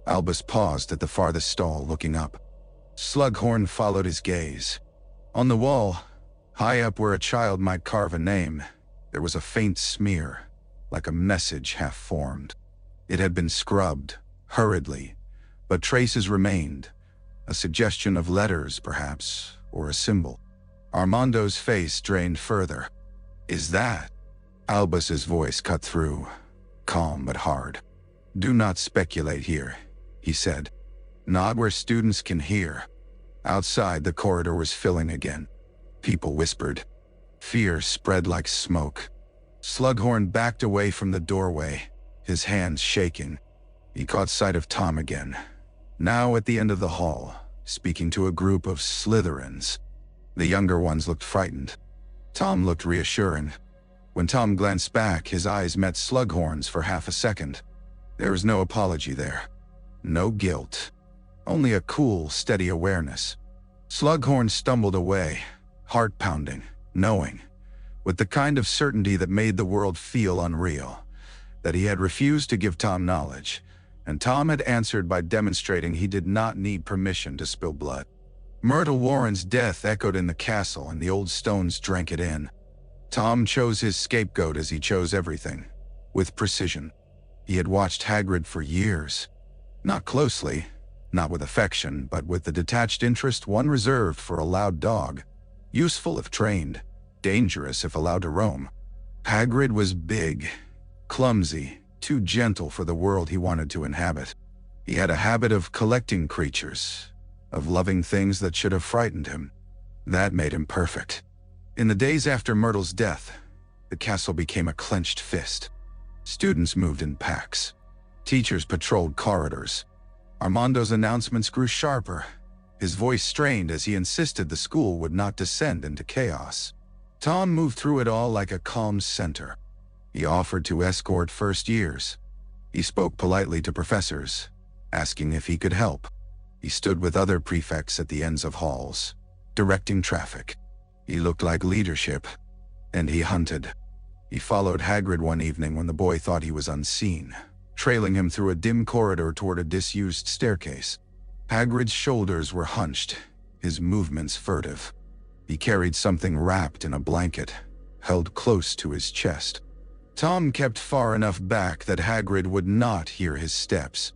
Albus paused at the farthest stall, looking up. Slughorn followed his gaze. On the wall, high up where a child might carve a name, there was a faint smear, like a message half-formed. It had been scrubbed, hurriedly, but traces remained, a suggestion of letters, perhaps, or a symbol. Armando's face drained further. "Is that?" Albus's voice cut through, calm but hard. "Do not speculate here," he said. "Not where students can hear." Outside, the corridor was filling again. People whispered. Fear spread like smoke. Slughorn backed away from the doorway, his hands shaking. He caught sight of Tom again, now at the end of the hall, speaking to a group of Slytherins. The younger ones looked frightened. Tom looked reassuring. When Tom glanced back, his eyes met Slughorn's for half a second. There was no apology there. No guilt. Only a cool, steady awareness. Slughorn stumbled away, heart pounding, knowing, with the kind of certainty that made the world feel unreal, that he had refused to give Tom knowledge, and Tom had answered by demonstrating he did not need permission to spill blood. Myrtle Warren's death echoed in the castle, and the old stones drank it in. Tom chose his scapegoat as he chose everything, with precision. He had watched Hagrid for years. Not closely, not with affection, but with the detached interest one reserved for a loud dog, useful if trained, dangerous if allowed to roam. Hagrid was big, clumsy, too gentle for the world he wanted to inhabit. He had a habit of collecting creatures, of loving things that should have frightened him. That made him perfect. In the days after Myrtle's death, the castle became a clenched fist. Students moved in packs. Teachers patrolled corridors. Armando's announcements grew sharper. His voice strained as he insisted the school would not descend into chaos. Tom moved through it all like a calm center. He offered to escort first years. He spoke politely to professors, asking if he could help. He stood with other prefects at the ends of halls, directing traffic. He looked like leadership, and he hunted. He followed Hagrid one evening when the boy thought he was unseen, trailing him through a dim corridor toward a disused staircase. Hagrid's shoulders were hunched, his movements furtive. He carried something wrapped in a blanket, held close to his chest. Tom kept far enough back that Hagrid would not hear his steps.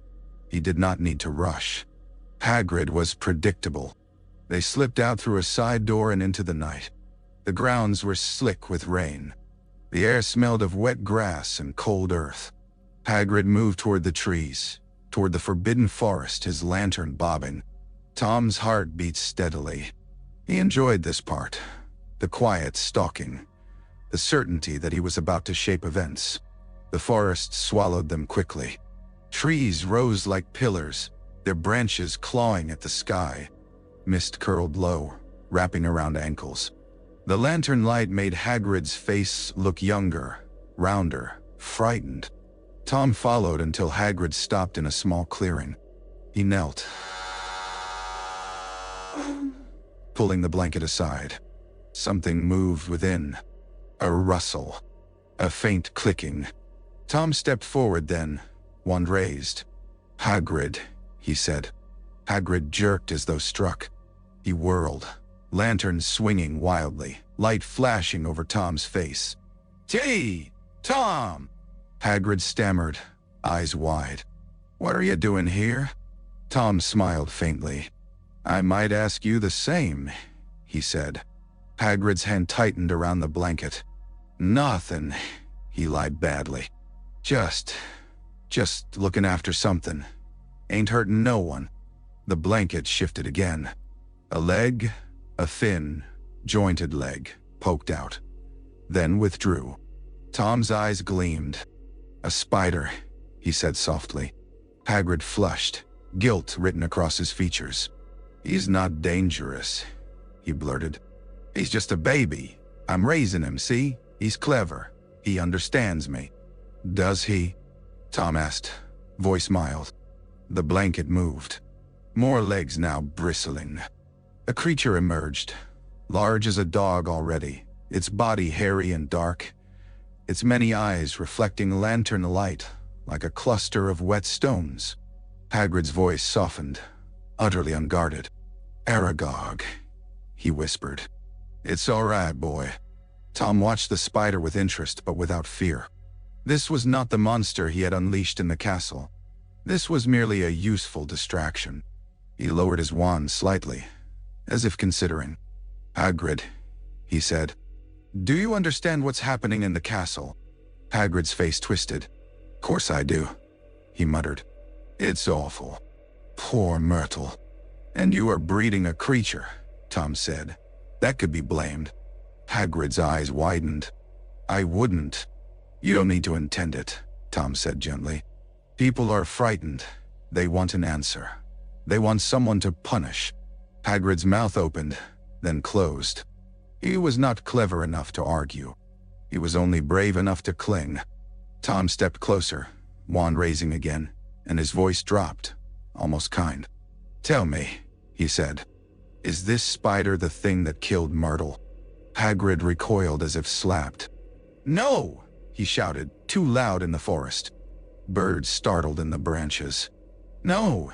He did not need to rush. Hagrid was predictable. They slipped out through a side door and into the night. The grounds were slick with rain. The air smelled of wet grass and cold earth. Hagrid moved toward the trees, toward the forbidden forest, his lantern bobbing. Tom's heart beat steadily. He enjoyed this part, the quiet stalking, the certainty that he was about to shape events. The forest swallowed them quickly. Trees rose like pillars, their branches clawing at the sky. Mist curled low, wrapping around ankles. The lantern light made Hagrid's face look younger, rounder, frightened. Tom followed until Hagrid stopped in a small clearing. He knelt, pulling the blanket aside. Something moved within. A rustle. A faint clicking. Tom stepped forward then, wand raised. "Hagrid," he said. Hagrid jerked as though struck. He whirled, lantern swinging wildly, light flashing over Tom's face. "Gee, Tom!" Hagrid stammered, eyes wide. "What are you doing here?" Tom smiled faintly. "I might ask you the same," he said. Hagrid's hand tightened around the blanket. "Nothing," he lied badly. Just looking after something. Ain't hurting no one." The blanket shifted again. A leg, A thin, jointed leg poked out, then withdrew. Tom's eyes gleamed. "A spider," he said softly. Hagrid flushed, guilt written across his features. "He's not dangerous," he blurted. "He's just a baby. I'm raising him, see? He's clever. He understands me." "Does he?" Tom asked, voice mild. The blanket moved. More legs now bristling. A creature emerged, large as a dog already, its body hairy and dark, its many eyes reflecting lantern light like a cluster of wet stones. Hagrid's voice softened, utterly unguarded. "Aragog," he whispered. "It's all right, boy." Tom watched the spider with interest but without fear. This was not the monster he had unleashed in the castle. This was merely a useful distraction. He lowered his wand slightly, as if considering. "Hagrid," he said, "do you understand what's happening in the castle?" Hagrid's face twisted. "Course I do," he muttered. "It's awful. Poor Myrtle." "And you are breeding a creature," Tom said. "That could be blamed." Hagrid's eyes widened. "I wouldn't." "You don't need to intend it," Tom said gently. "People are frightened. They want an answer. They want someone to punish." Hagrid's mouth opened, then closed. He was not clever enough to argue. He was only brave enough to cling. Tom stepped closer, wand raising again, and his voice dropped, almost kind. "Tell me," he said, "is this spider the thing that killed Myrtle?" Hagrid recoiled as if slapped. "No!" he shouted, too loud in the forest. Birds startled in the branches. "No,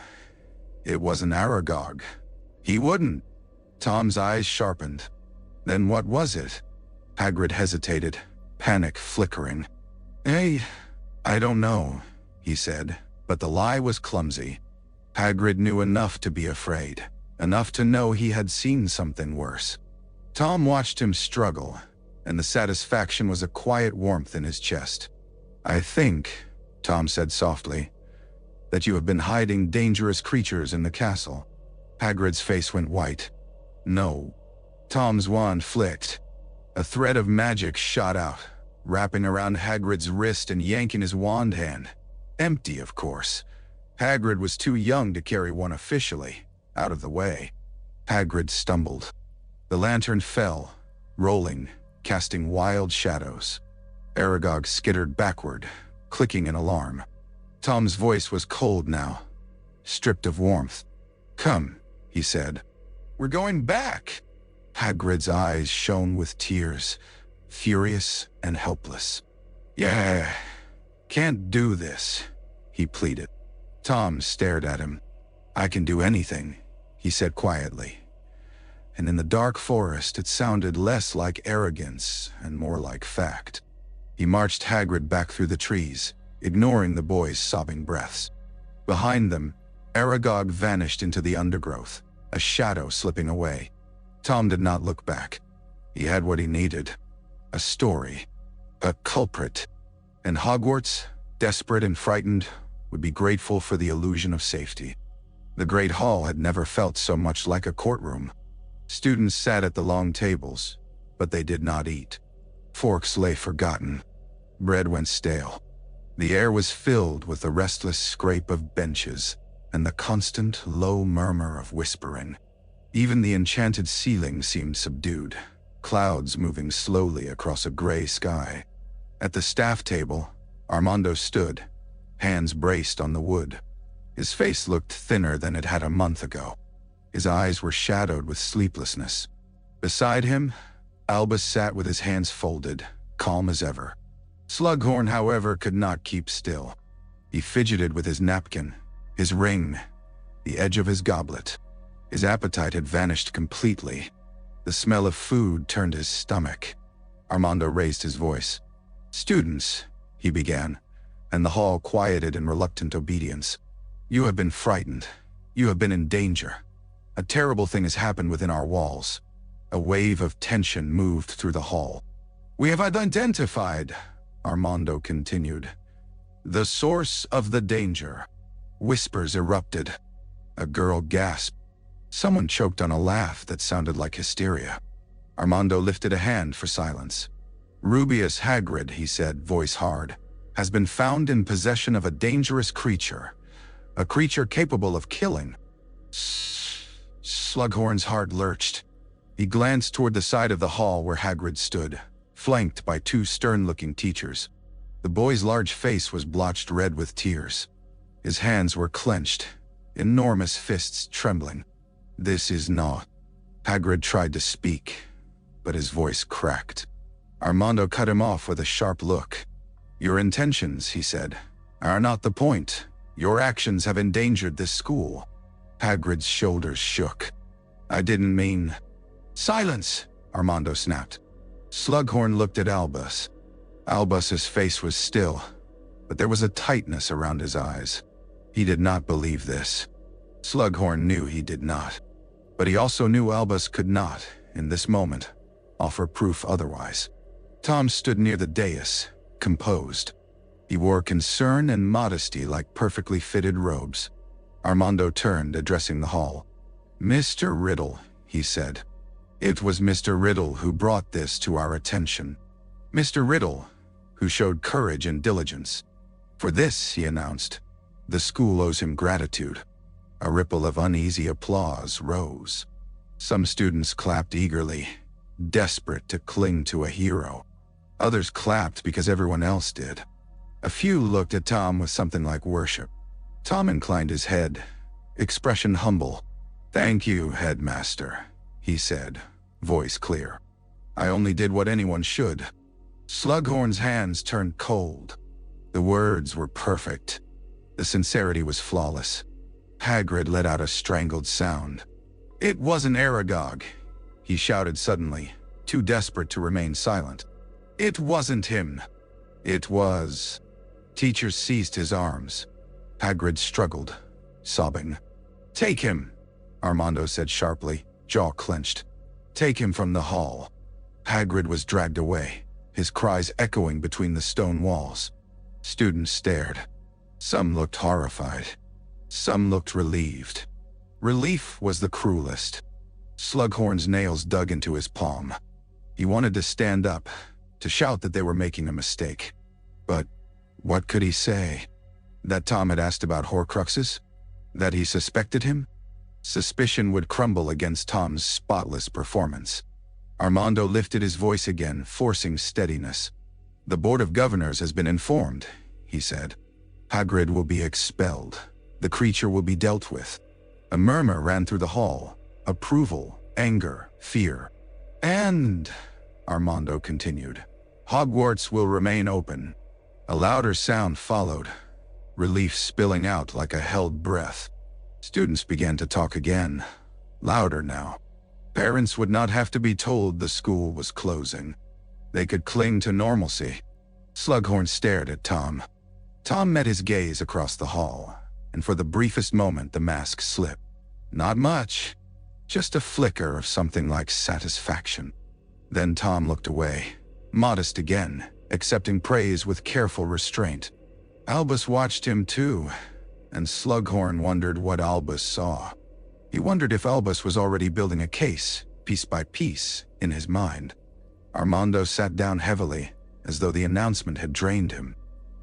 it wasn't Aragog. He wouldn't." Tom's eyes sharpened. "Then what was it?" Hagrid hesitated, panic flickering. I don't know," he said, but the lie was clumsy. Hagrid knew enough to be afraid, enough to know he had seen something worse. Tom watched him struggle, and the satisfaction was a quiet warmth in his chest. "I think," Tom said softly, "that you have been hiding dangerous creatures in the castle." Hagrid's face went white. "No." Tom's wand flicked. A thread of magic shot out, wrapping around Hagrid's wrist and yanking his wand hand. Empty, of course. Hagrid was too young to carry one officially, out of the way. Hagrid stumbled. The lantern fell, rolling, casting wild shadows. Aragog skittered backward, clicking in alarm. Tom's voice was cold now, stripped of warmth. "Come," he said. "We're going back." Hagrid's eyes shone with tears, furious and helpless. "Yeah, can't do this," he pleaded. Tom stared at him. "I can do anything," he said quietly. And in the dark forest it sounded less like arrogance and more like fact. He marched Hagrid back through the trees, ignoring the boys' sobbing breaths. Behind them, Aragog vanished into the undergrowth, a shadow slipping away. Tom did not look back. He had what he needed. A story. A culprit. And Hogwarts, desperate and frightened, would be grateful for the illusion of safety. The Great Hall had never felt so much like a courtroom. Students sat at the long tables, but they did not eat. Forks lay forgotten. Bread went stale. The air was filled with the restless scrape of benches and the constant, low murmur of whispering. Even the enchanted ceiling seemed subdued, clouds moving slowly across a gray sky. At the staff table, Armando stood, hands braced on the wood. His face looked thinner than it had a month ago. His eyes were shadowed with sleeplessness. Beside him, Albus sat with his hands folded, calm as ever. Slughorn, however, could not keep still. He fidgeted with his napkin, his ring, the edge of his goblet. His appetite had vanished completely. The smell of food turned his stomach. Armando raised his voice. "Students," he began, and the hall quieted in reluctant obedience. "You have been frightened. You have been in danger. A terrible thing has happened within our walls." A wave of tension moved through the hall. "We have identified," Armando continued, "the source of the danger." Whispers erupted. A girl gasped. Someone choked on a laugh that sounded like hysteria. Armando lifted a hand for silence. Rubius Hagrid, he said, voice hard, has been found in possession of a dangerous creature. A creature capable of killing. Slughorn's heart lurched. He glanced toward the side of the hall where Hagrid stood, flanked by two stern-looking teachers. The boy's large face was blotched red with tears. His hands were clenched, enormous fists trembling. This is not... Hagrid tried to speak, but his voice cracked. Armando cut him off with a sharp look. Your intentions, he said, are not the point. Your actions have endangered this school. Hagrid's shoulders shook. I didn't mean... Silence, Armando snapped. Slughorn looked at Albus. Albus's face was still, but there was a tightness around his eyes. He did not believe this. Slughorn knew he did not. But he also knew Albus could not, in this moment, offer proof otherwise. Tom stood near the dais, composed. He wore concern and modesty like perfectly fitted robes. Armando turned, addressing the hall. Mr. Riddle, he said. It was Mr. Riddle who brought this to our attention. Mr. Riddle, who showed courage and diligence. For this, he announced, the school owes him gratitude. A ripple of uneasy applause rose. Some students clapped eagerly, desperate to cling to a hero. Others clapped because everyone else did. A few looked at Tom with something like worship. Tom inclined his head, expression humble. Thank you, Headmaster, he said, voice clear. I only did what anyone should. Slughorn's hands turned cold. The words were perfect. The sincerity was flawless. Hagrid let out a strangled sound. It wasn't Aragog, he shouted suddenly, too desperate to remain silent. It wasn't him. It was... Teachers seized his arms. Hagrid struggled, sobbing. Take him, Armando said sharply, jaw clenched. Take him from the hall. Hagrid was dragged away, his cries echoing between the stone walls. Students stared. Some looked horrified. Some looked relieved. Relief was the cruelest. Slughorn's nails dug into his palm. He wanted to stand up, to shout that they were making a mistake. But what could he say? That Tom had asked about Horcruxes? That he suspected him? Suspicion would crumble against Tom's spotless performance. Armando lifted his voice again, forcing steadiness. The Board of Governors has been informed, he said. Hagrid will be expelled. The creature will be dealt with. A murmur ran through the hall. Approval, anger, fear. And, Armando continued, Hogwarts will remain open. A louder sound followed, relief spilling out like a held breath. Students began to talk again, louder now. Parents would not have to be told the school was closing. They could cling to normalcy. Slughorn stared at Tom. Tom met his gaze across the hall, and for the briefest moment the mask slipped. Not much, just a flicker of something like satisfaction. Then Tom looked away, modest again, accepting praise with careful restraint. Albus watched him too, and Slughorn wondered what Albus saw. He wondered if Albus was already building a case, piece by piece, in his mind. Armando sat down heavily, as though the announcement had drained him.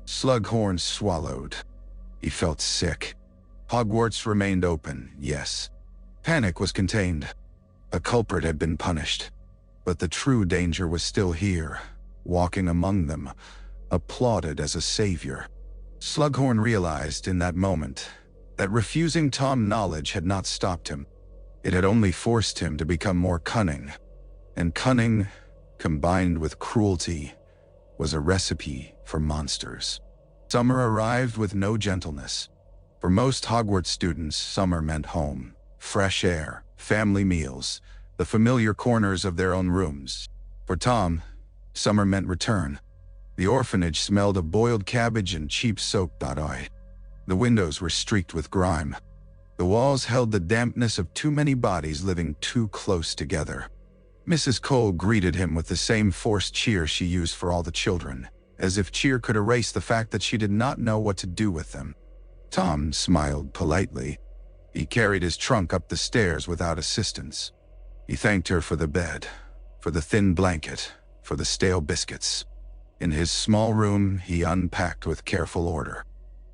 Slughorn swallowed. He felt sick. Hogwarts remained open, yes. Panic was contained. A culprit had been punished. But the true danger was still here, walking among them, applauded as a savior. Slughorn realized in that moment that refusing Tom knowledge had not stopped him. It had only forced him to become more cunning. And cunning, combined with cruelty, was a recipe for monsters. Summer arrived with no gentleness. For most Hogwarts students, summer meant home, fresh air, family meals, the familiar corners of their own rooms. For Tom, summer meant return. The orphanage smelled of boiled cabbage and cheap soap. The windows were streaked with grime. The walls held the dampness of too many bodies living too close together. Mrs. Cole greeted him with the same forced cheer she used for all the children, as if cheer could erase the fact that she did not know what to do with them. Tom smiled politely. He carried his trunk up the stairs without assistance. He thanked her for the bed, for the thin blanket, for the stale biscuits. In his small room, he unpacked with careful order.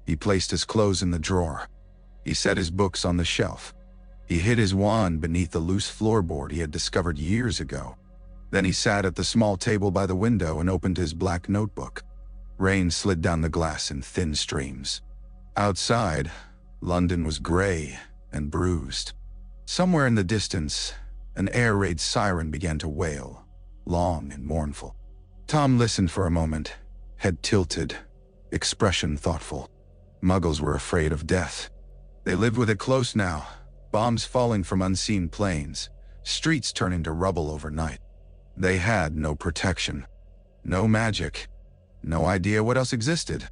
He placed his clothes in the drawer. He set his books on the shelf. He hid his wand beneath the loose floorboard he had discovered years ago. Then he sat at the small table by the window and opened his black notebook. Rain slid down the glass in thin streams. Outside, London was gray and bruised. Somewhere in the distance, an air raid siren began to wail, long and mournful. Tom listened for a moment, head tilted, expression thoughtful. Muggles were afraid of death. They lived with it close now, bombs falling from unseen planes, streets turning to rubble overnight. They had no protection, no magic, no idea what else existed.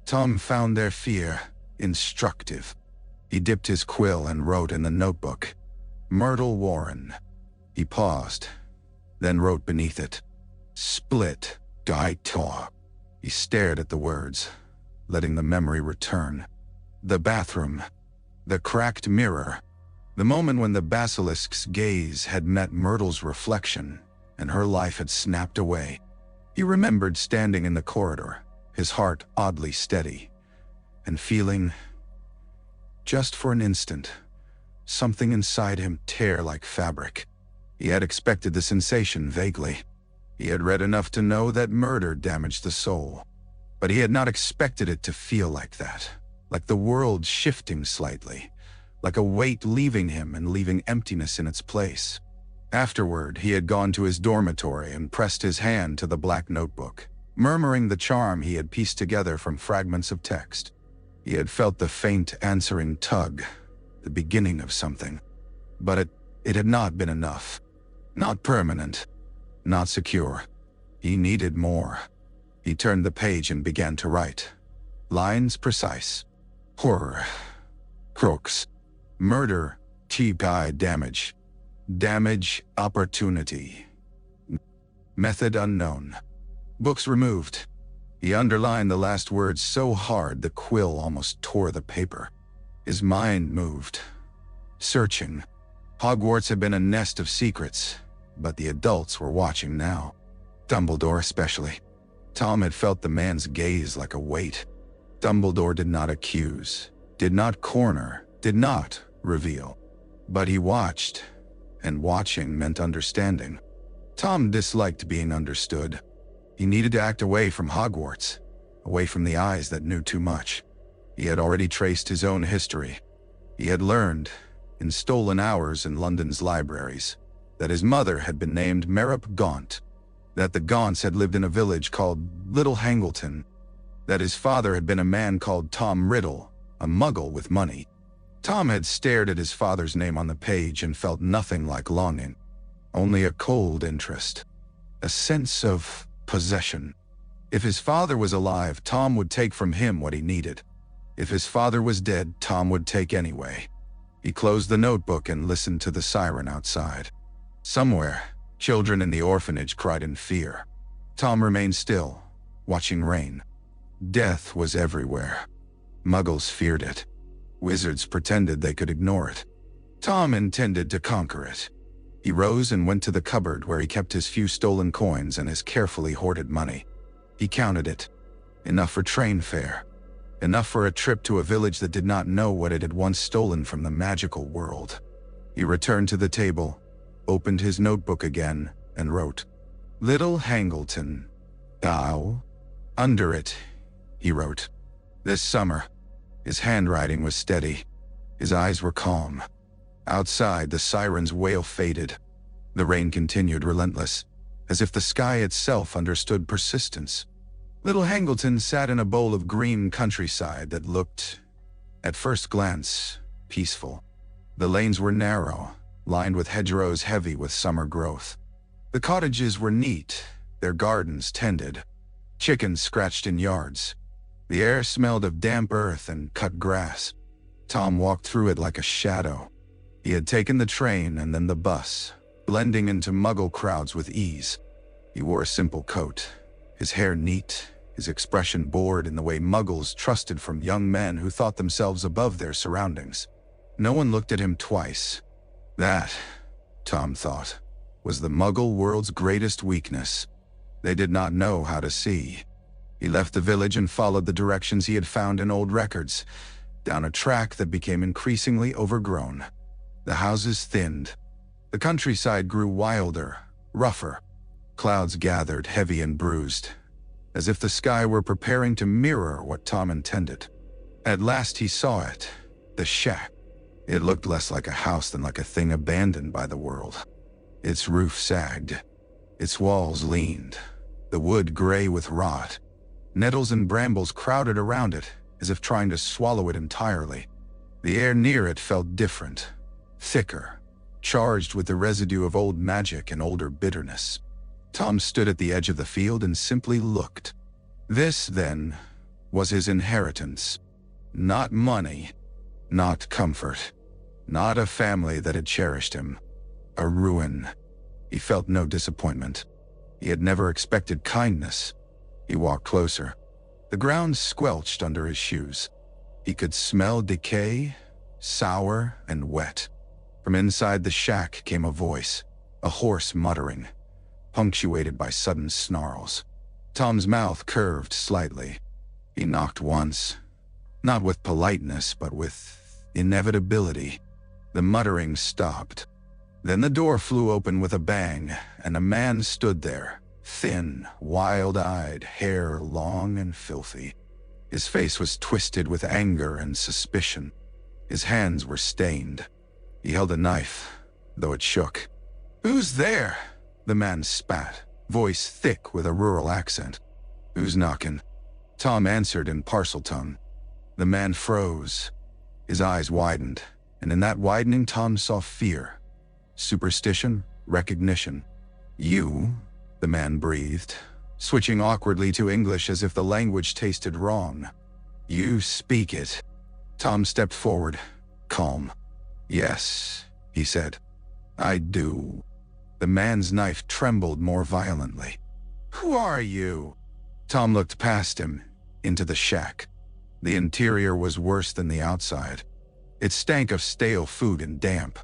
Tom found their fear instructive. He dipped his quill and wrote in the notebook, Myrtle Warren. He paused, then wrote beneath it, Split Die Tor. He stared at the words, letting the memory return. The bathroom, the cracked mirror, the moment when the basilisk's gaze had met Myrtle's reflection and her life had snapped away. He remembered standing in the corridor, his heart oddly steady, and feeling, just for an instant, something inside him tear like fabric. He had expected the sensation vaguely. He had read enough to know that murder damaged the soul. But he had not expected it to feel like that, like the world shifting slightly, like a weight leaving him and leaving emptiness in its place. Afterward, he had gone to his dormitory and pressed his hand to the black notebook, murmuring the charm he had pieced together from fragments of text. He had felt the faint answering tug, the beginning of something. But it had not been enough. Not permanent, not secure. He needed more. He turned the page and began to write. Lines precise. Horror. Crooks. Murder. Cheap eye damage. Damage. Opportunity. Method unknown. Books removed. He underlined the last words so hard the quill almost tore the paper. His mind moved. Searching. Hogwarts had been a nest of secrets, but the adults were watching now. Dumbledore especially. Tom had felt the man's gaze like a weight. Dumbledore did not accuse, did not corner, did not reveal. But he watched, and watching meant understanding. Tom disliked being understood. He needed to act away from Hogwarts, away from the eyes that knew too much. He had already traced his own history. He had learned, in stolen hours in London's libraries, that his mother had been named Gaunt, that the Gaunts had lived in a village called Little Hangleton, that his father had been a man called Tom Riddle, a muggle with money. Tom had stared at his father's name on the page and felt nothing like longing, only a cold interest, a sense of possession. If his father was alive, Tom would take from him what he needed. If his father was dead, Tom would take anyway. He closed the notebook and listened to the siren outside. Somewhere, children in the orphanage cried in fear. Tom remained still, watching rain. Death was everywhere. Muggles feared it. Wizards pretended they could ignore it. Tom intended to conquer it. He rose and went to the cupboard where he kept his few stolen coins and his carefully hoarded money. He counted it. Enough for train fare. Enough for a trip to a village that did not know what it had once stolen from the magical world. He returned to the table, opened his notebook again, and wrote, Little Hangleton. Ow. Under it, he wrote, This summer. His handwriting was steady. His eyes were calm. Outside, the siren's wail faded. The rain continued relentless, as if the sky itself understood persistence. Little Hangleton sat in a bowl of green countryside that looked, at first glance, peaceful. The lanes were narrow, lined with hedgerows heavy with summer growth. The cottages were neat, their gardens tended. Chickens scratched in yards. The air smelled of damp earth and cut grass. Tom walked through it like a shadow. He had taken the train and then the bus, blending into muggle crowds with ease. He wore a simple coat, his hair neat, his expression bored in the way muggles trusted from young men who thought themselves above their surroundings. No one looked at him twice. That, Tom thought, was the Muggle world's greatest weakness. They did not know how to see. He left the village and followed the directions he had found in old records, down a track that became increasingly overgrown. The houses thinned. The countryside grew wilder, rougher. Clouds gathered, heavy and bruised, as if the sky were preparing to mirror what Tom intended. At last he saw it, the shack. It looked less like a house than like a thing abandoned by the world. Its roof sagged. Its walls leaned, the wood gray with rot. Nettles and brambles crowded around it, as if trying to swallow it entirely. The air near it felt different, thicker, charged with the residue of old magic and older bitterness. Tom stood at the edge of the field and simply looked. This, then, was his inheritance. Not money, not comfort, not a family that had cherished him. A ruin. He felt no disappointment. He had never expected kindness. He walked closer. The ground squelched under his shoes. He could smell decay, sour and wet. From inside the shack came a voice, a hoarse muttering, punctuated by sudden snarls. Tom's mouth curved slightly. He knocked once, not with politeness, but with inevitability. The muttering stopped. Then the door flew open with a bang, and a man stood there, thin, wild-eyed, hair long and filthy. His face was twisted with anger and suspicion. His hands were stained. He held a knife, though it shook. "Who's there?" The man spat, voice thick with a rural accent. "Who's knocking?" Tom answered in Parseltongue. The man froze. His eyes widened, and in that widening Tom saw fear. Superstition, recognition. "You?" the man breathed, switching awkwardly to English as if the language tasted wrong. "You speak it." Tom stepped forward, calm. "Yes," he said. "I do." The man's knife trembled more violently. "Who are you?" Tom looked past him, into the shack. The interior was worse than the outside. It stank of stale food and damp.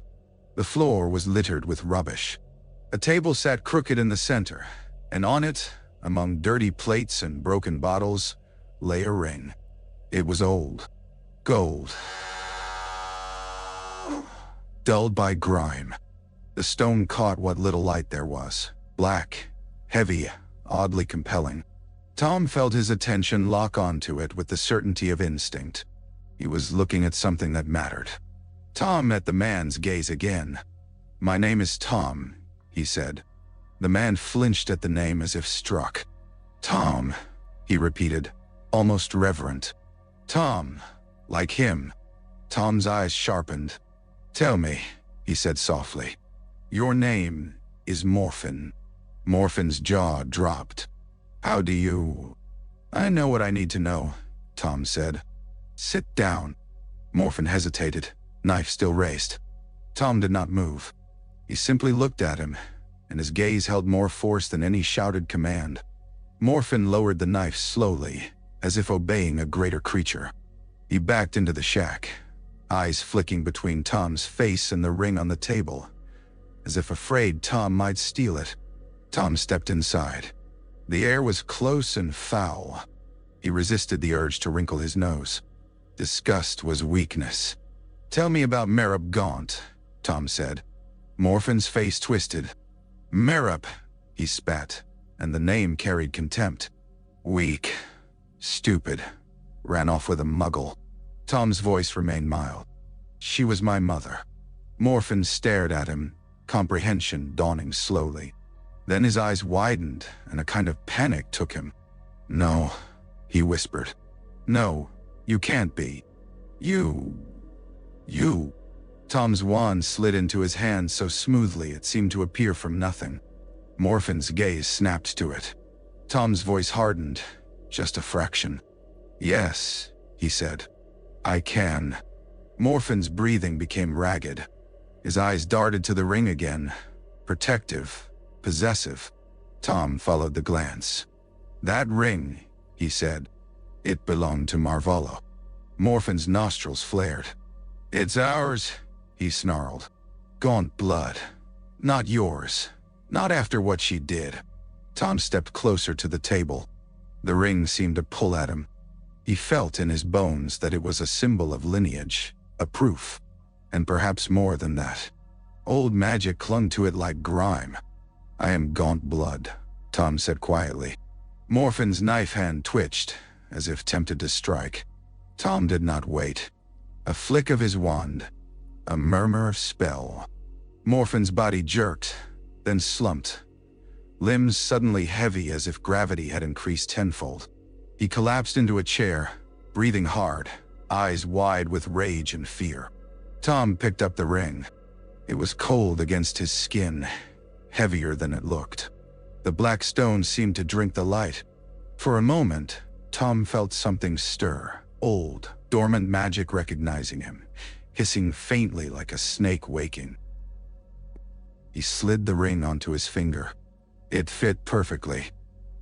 The floor was littered with rubbish. A table sat crooked in the center, and on it, among dirty plates and broken bottles, lay a ring. It was old. Gold. Dulled by grime. The stone caught what little light there was. Black, heavy, oddly compelling. Tom felt his attention lock onto it with the certainty of instinct. He was looking at something that mattered. Tom met the man's gaze again. "My name is Tom," he said. The man flinched at the name as if struck. "Tom," he repeated, almost reverent. "Tom, like him." Tom's eyes sharpened. "Tell me," he said softly. "Your name is Morphin." Morphin's jaw dropped. "How do you—" "I know what I need to know," Tom said. "Sit down." Morphin hesitated, knife still raised. Tom did not move. He simply looked at him, and his gaze held more force than any shouted command. Morphin lowered the knife slowly, as if obeying a greater creature. He backed into the shack, eyes flicking between Tom's face and the ring on the table, as if afraid Tom might steal it. Tom stepped inside. The air was close and foul. He resisted the urge to wrinkle his nose. Disgust was weakness. "Tell me about Merop Gaunt," Tom said. Morphin's face twisted. "Merop," he spat, and the name carried contempt. "Weak. Stupid. Ran off with a muggle." Tom's voice remained mild. "She was my mother." Morphin stared at him, comprehension dawning slowly. Then his eyes widened, and a kind of panic took him. "No," he whispered. "No, you can't be. You. Tom's wand slid into his hand so smoothly it seemed to appear from nothing. Morphin's gaze snapped to it. Tom's voice hardened, just a fraction. "Yes," he said. "I can." Morphin's breathing became ragged. His eyes darted to the ring again, protective, possessive. Tom followed the glance. "That ring," he said. "It belonged to Marvolo." Morphin's nostrils flared. "It's ours," he snarled. "Gaunt blood. Not yours. Not after what she did." Tom stepped closer to the table. The ring seemed to pull at him. He felt in his bones that it was a symbol of lineage, a proof, and perhaps more than that. Old magic clung to it like grime. "I am Gaunt blood," Tom said quietly. Morphin's knife hand twitched, as if tempted to strike. Tom did not wait. A flick of his wand, a murmur of spell. Morphin's body jerked, then slumped, limbs suddenly heavy as if gravity had increased tenfold. He collapsed into a chair, breathing hard, eyes wide with rage and fear. Tom picked up the ring. It was cold against his skin, heavier than it looked. The black stone seemed to drink the light. For a moment, Tom felt something stir, old, dormant magic recognizing him, hissing faintly like a snake waking. He slid the ring onto his finger. It fit perfectly.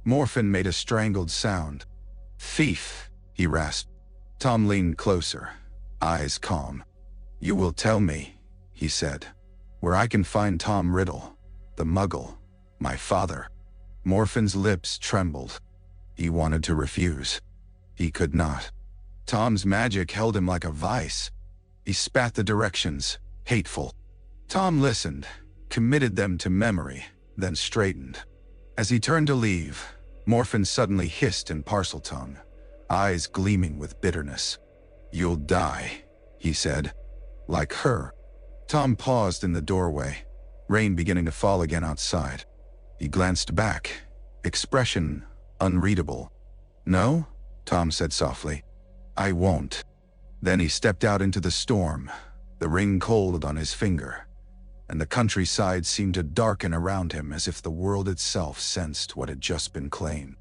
Morphin made a strangled sound. "Thief," he rasped. Tom leaned closer, eyes calm. "You will tell me," he said, "where I can find Tom Riddle, the Muggle, my father." Morphin's lips trembled. He wanted to refuse. He could not. Tom's magic held him like a vice. He spat the directions, hateful. Tom listened, committed them to memory, then straightened. As he turned to leave, Morphin suddenly hissed in Parseltongue, eyes gleaming with bitterness. "You'll die," he said. "Like her." Tom paused in the doorway, rain beginning to fall again outside. He glanced back, expression unreadable. "No?" Tom said softly. "I won't." Then he stepped out into the storm, the ring cold on his finger, and the countryside seemed to darken around him as if the world itself sensed what had just been claimed.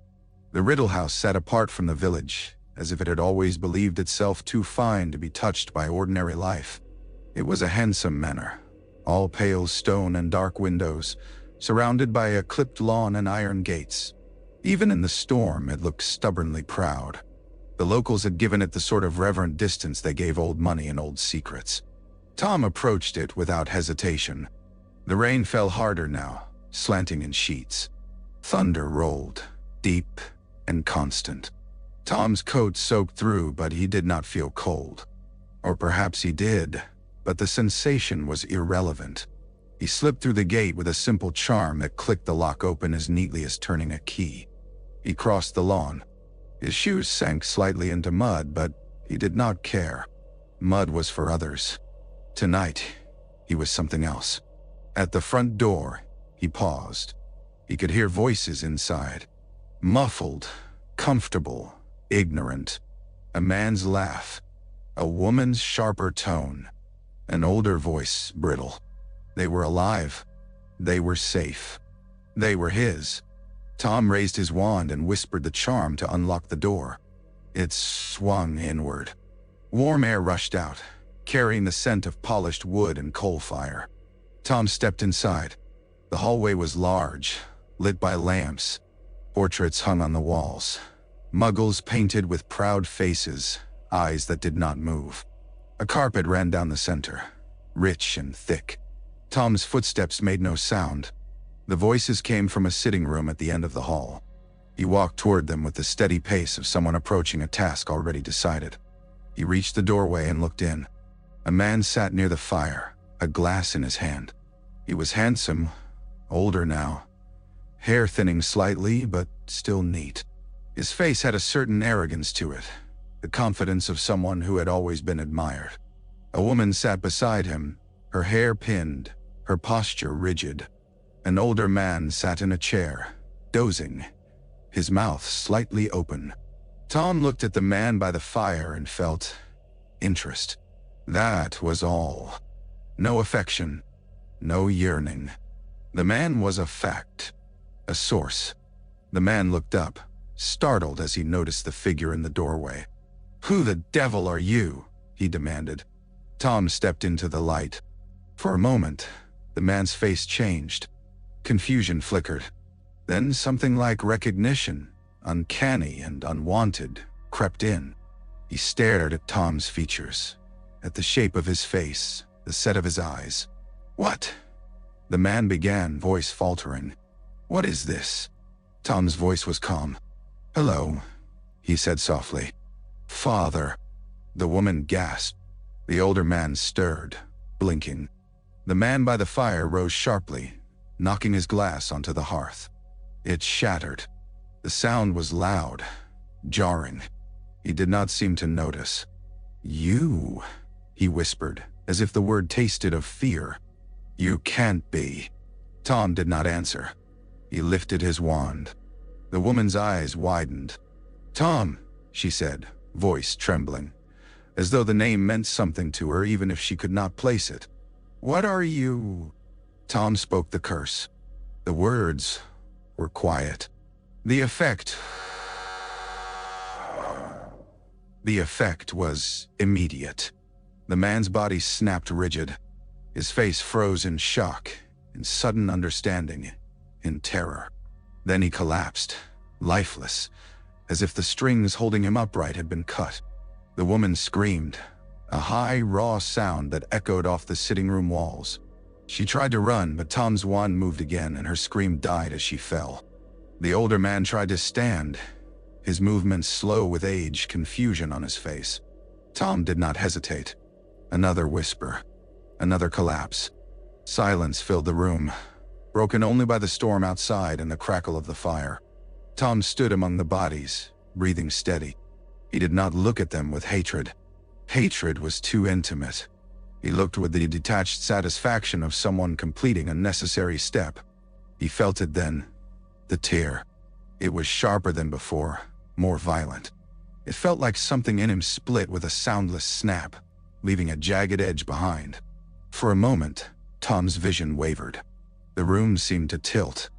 The Riddle house sat apart from the village, as if it had always believed itself too fine to be touched by ordinary life. It was a handsome manor, all pale stone and dark windows, surrounded by a clipped lawn and iron gates. Even in the storm, it looked stubbornly proud. The locals had given it the sort of reverent distance they gave old money and old secrets. Tom approached it without hesitation. The rain fell harder now, slanting in sheets. Thunder rolled, deep and constant. Tom's coat soaked through, but he did not feel cold. Or perhaps he did, but the sensation was irrelevant. He slipped through the gate with a simple charm that clicked the lock open as neatly as turning a key. He crossed the lawn. His shoes sank slightly into mud, but he did not care. Mud was for others. Tonight, he was something else. At the front door, he paused. He could hear voices inside. Muffled, comfortable, ignorant. A man's laugh. A woman's sharper tone. An older voice, brittle. They were alive. They were safe. They were his. Tom raised his wand and whispered the charm to unlock the door. It swung inward. Warm air rushed out, carrying the scent of polished wood and coal fire. Tom stepped inside. The hallway was large, lit by lamps. Portraits hung on the walls. Muggles painted with proud faces, eyes that did not move. A carpet ran down the center, rich and thick. Tom's footsteps made no sound. The voices came from a sitting room at the end of the hall. He walked toward them with the steady pace of someone approaching a task already decided. He reached the doorway and looked in. A man sat near the fire, a glass in his hand. He was handsome, older now, hair thinning slightly but still neat. His face had a certain arrogance to it, the confidence of someone who had always been admired. A woman sat beside him, her hair pinned, her posture rigid. An older man sat in a chair, dozing, his mouth slightly open. Tom looked at the man by the fire and felt interest. That was all. No affection, no yearning. The man was a fact, a source. The man looked up, startled as he noticed the figure in the doorway. "Who the devil are you?" he demanded. Tom stepped into the light. For a moment, the man's face changed. Confusion flickered. Then something like recognition, uncanny and unwanted, crept in. He stared at Tom's features, at the shape of his face, the set of his eyes. "What?" the man began, voice faltering. "What is this?" Tom's voice was calm. "Hello," he said softly. "Father." The woman gasped. The older man stirred, blinking. The man by the fire rose sharply, knocking his glass onto the hearth. It shattered. The sound was loud, jarring. He did not seem to notice. "You," he whispered, as if the word tasted of fear. "You can't be." Tom did not answer. He lifted his wand. The woman's eyes widened. "Tom," she said, voice trembling, as though the name meant something to her even if she could not place it. "What are you?" Tom spoke the curse. The words were quiet. The effect was immediate. The man's body snapped rigid. His face froze in shock, in sudden understanding, in terror. Then he collapsed, lifeless, as if the strings holding him upright had been cut. The woman screamed, a high, raw sound that echoed off the sitting room walls. She tried to run, but Tom's wand moved again and her scream died as she fell. The older man tried to stand, his movements slow with age, confusion on his face. Tom did not hesitate. Another whisper, another collapse. Silence filled the room, broken only by the storm outside and the crackle of the fire. Tom stood among the bodies, breathing steady. He did not look at them with hatred. Hatred was too intimate. He looked with the detached satisfaction of someone completing a necessary step. He felt it then, the tear. It was sharper than before, more violent. It felt like something in him split with a soundless snap, leaving a jagged edge behind. For a moment, Tom's vision wavered. The room seemed to tilt.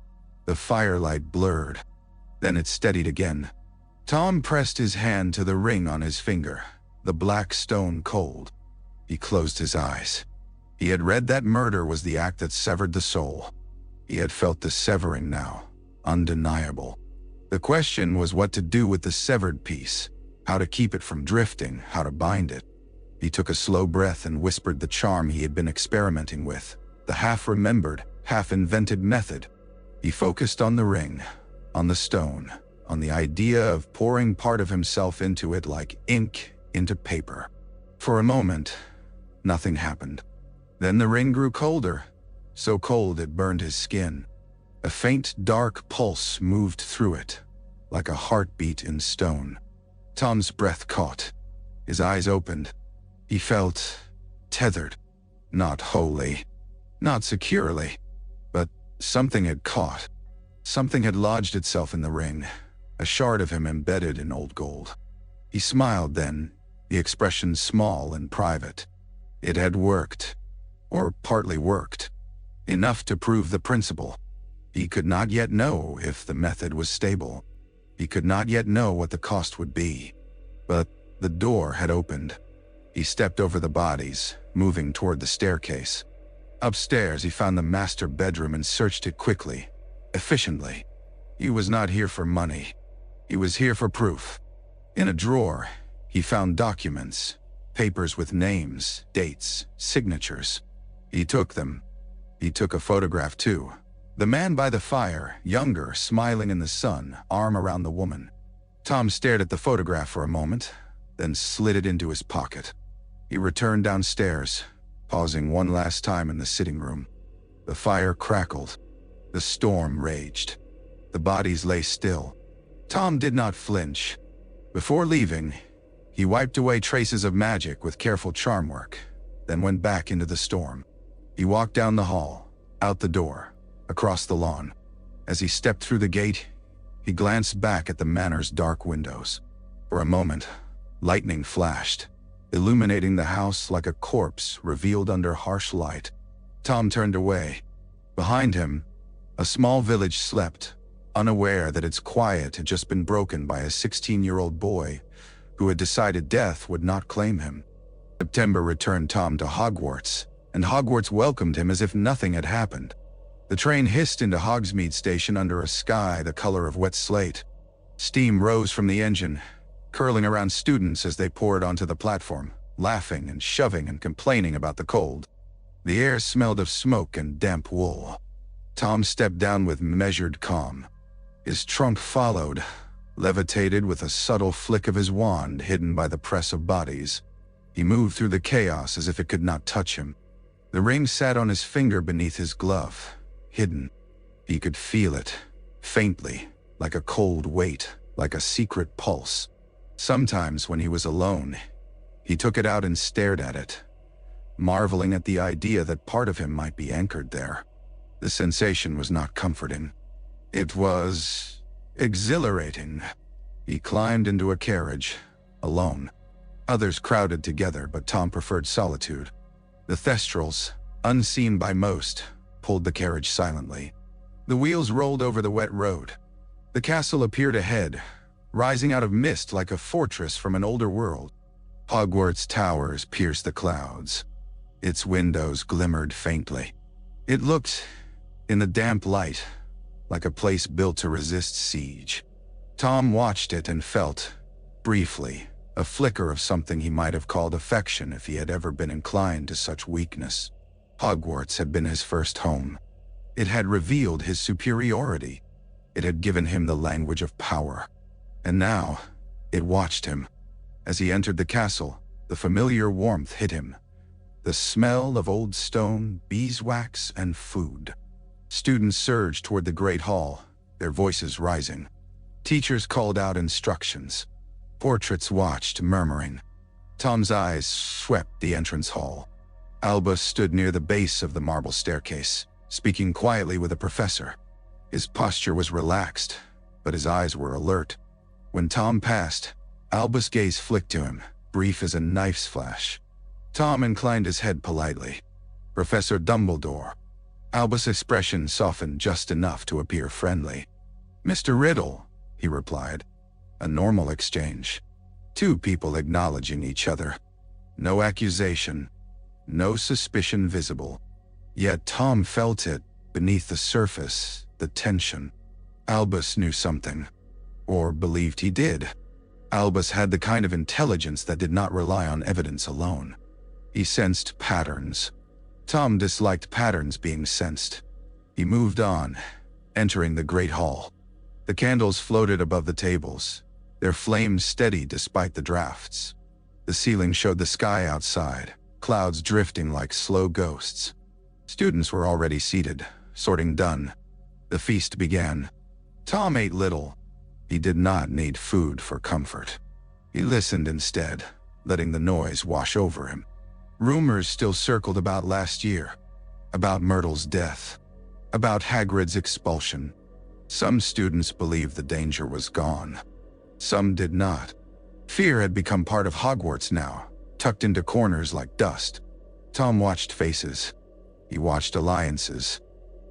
The firelight blurred. Then it steadied again. Tom pressed his hand to the ring on his finger, the black stone cold. He closed his eyes. He had read that murder was the act that severed the soul. He had felt the severing now, undeniable. The question was what to do with the severed piece, how to keep it from drifting, how to bind it. He took a slow breath and whispered the charm he had been experimenting with, the half-remembered, half-invented method. He focused on the ring, on the stone, on the idea of pouring part of himself into it like ink into paper. For a moment, nothing happened. Then the ring grew colder, so cold it burned his skin. A faint, dark pulse moved through it, like a heartbeat in stone. Tom's breath caught. His eyes opened. He felt tethered, not wholly, not securely, but something had caught. Something had lodged itself in the ring, a shard of him embedded in old gold. He smiled then, the expression small and private. It had worked, or partly worked, enough to prove the principle. He could not yet know if the method was stable. He could not yet know what the cost would be. But the door had opened. He stepped over the bodies, moving toward the staircase. Upstairs, he found the master bedroom and searched it quickly, efficiently. He was not here for money. He was here for proof. In a drawer, he found documents, papers with names, dates, signatures. He took them. He took a photograph too. The man by the fire, younger, smiling in the sun, arm around the woman. Tom stared at the photograph for a moment, then slid it into his pocket. He returned downstairs, pausing one last time in the sitting room. The fire crackled. The storm raged. The bodies lay still. Tom did not flinch. Before leaving, he wiped away traces of magic with careful charm work, then went back into the storm. He walked down the hall, out the door, across the lawn. As he stepped through the gate, he glanced back at the manor's dark windows. For a moment, lightning flashed, illuminating the house like a corpse revealed under harsh light. Tom turned away. Behind him, a small village slept, unaware that its quiet had just been broken by a 16-year-old boy who had decided death would not claim him. September returned Tom to Hogwarts, and Hogwarts welcomed him as if nothing had happened. The train hissed into Hogsmeade Station under a sky the color of wet slate. Steam rose from the engine, curling around students as they poured onto the platform. laughing and shoving and complaining about the cold. The air smelled of smoke and damp wool. Tom stepped down with measured calm. His trunk followed, levitated with a subtle flick of his wand hidden by the press of bodies. He moved through the chaos as if it could not touch him. The ring sat on his finger beneath his glove, hidden. He could feel it, faintly, like a cold weight, like a secret pulse. Sometimes when he was alone, he took it out and stared at it, marveling at the idea that part of him might be anchored there. The sensation was not comforting. It was exhilarating. He climbed into a carriage, alone. Others crowded together, but Tom preferred solitude. The Thestrals, unseen by most, pulled the carriage silently. The wheels rolled over the wet road. The castle appeared ahead, rising out of mist like a fortress from an older world. Hogwarts towers pierced the clouds. Its windows glimmered faintly. It looked, in the damp light, like a place built to resist siege. Tom watched it and felt, briefly, a flicker of something he might have called affection if he had ever been inclined to such weakness. Hogwarts had been his first home. It had revealed his superiority. It had given him the language of power. And now, it watched him. As he entered the castle, the familiar warmth hit him. The smell of old stone, beeswax, and food. Students surged toward the great hall, their voices rising. Teachers called out instructions. Portraits watched, murmuring. Tom's eyes swept the entrance hall. Albus stood near the base of the marble staircase, speaking quietly with a professor. His posture was relaxed, but his eyes were alert. When Tom passed, Albus' gaze flicked to him, brief as a knife's flash. Tom inclined his head politely. "Professor Dumbledore." Albus' expression softened just enough to appear friendly. "Mr. Riddle," he replied. A normal exchange. Two people acknowledging each other. No accusation, no suspicion visible. Yet Tom felt it, beneath the surface, the tension. Albus knew something, or believed he did. Albus had the kind of intelligence that did not rely on evidence alone. He sensed patterns. Tom disliked patterns being sensed. He moved on, entering the great hall. The candles floated above the tables, their flames steady despite the drafts. The ceiling showed the sky outside, clouds drifting like slow ghosts. Students were already seated, sorting done. The feast began. Tom ate little. He did not need food for comfort. He listened instead, letting the noise wash over him. Rumors still circled about last year, about Myrtle's death, about Hagrid's expulsion. Some students believed the danger was gone. Some did not. Fear had become part of Hogwarts now, tucked into corners like dust. Tom watched faces. He watched alliances.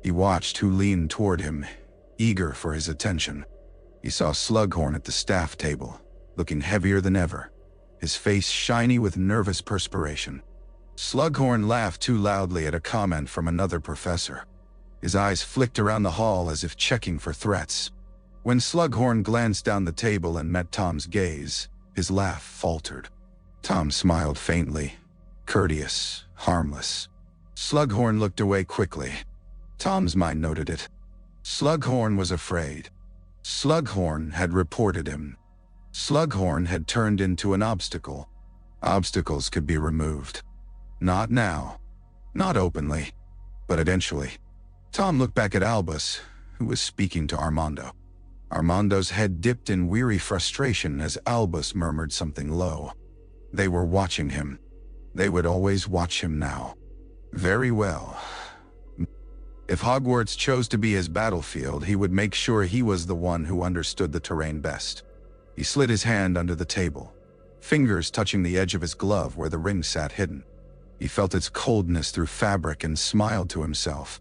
He watched who leaned toward him, eager for his attention. He saw Slughorn at the staff table, looking heavier than ever, his face shiny with nervous perspiration. Slughorn laughed too loudly at a comment from another professor. His eyes flicked around the hall as if checking for threats. When Slughorn glanced down the table and met Tom's gaze, his laugh faltered. Tom smiled faintly, courteous, harmless. Slughorn looked away quickly. Tom's mind noted it. Slughorn was afraid. Slughorn had reported him. Slughorn had turned into an obstacle. Obstacles could be removed. Not now. Not openly. But eventually. Tom looked back at Albus, who was speaking to Armando. Armando's head dipped in weary frustration as Albus murmured something low. They were watching him. They would always watch him now. Very well. If Hogwarts chose to be his battlefield, he would make sure he was the one who understood the terrain best. He slid his hand under the table, fingers touching the edge of his glove where the ring sat hidden. He felt its coldness through fabric and smiled to himself.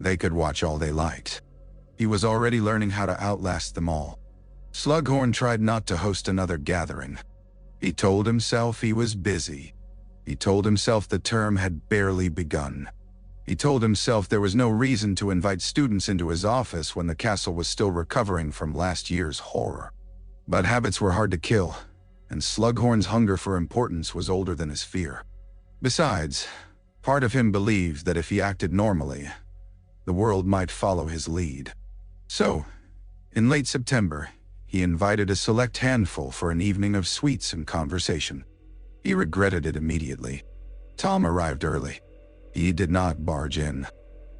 They could watch all they liked. He was already learning how to outlast them all. Slughorn tried not to host another gathering. He told himself he was busy. He told himself the term had barely begun. He told himself there was no reason to invite students into his office when the castle was still recovering from last year's horror. But habits were hard to kill, and Slughorn's hunger for importance was older than his fear. Besides, part of him believed that if he acted normally, the world might follow his lead. So, in late September, he invited a select handful for an evening of sweets and conversation. He regretted it immediately. Tom arrived early. He did not barge in.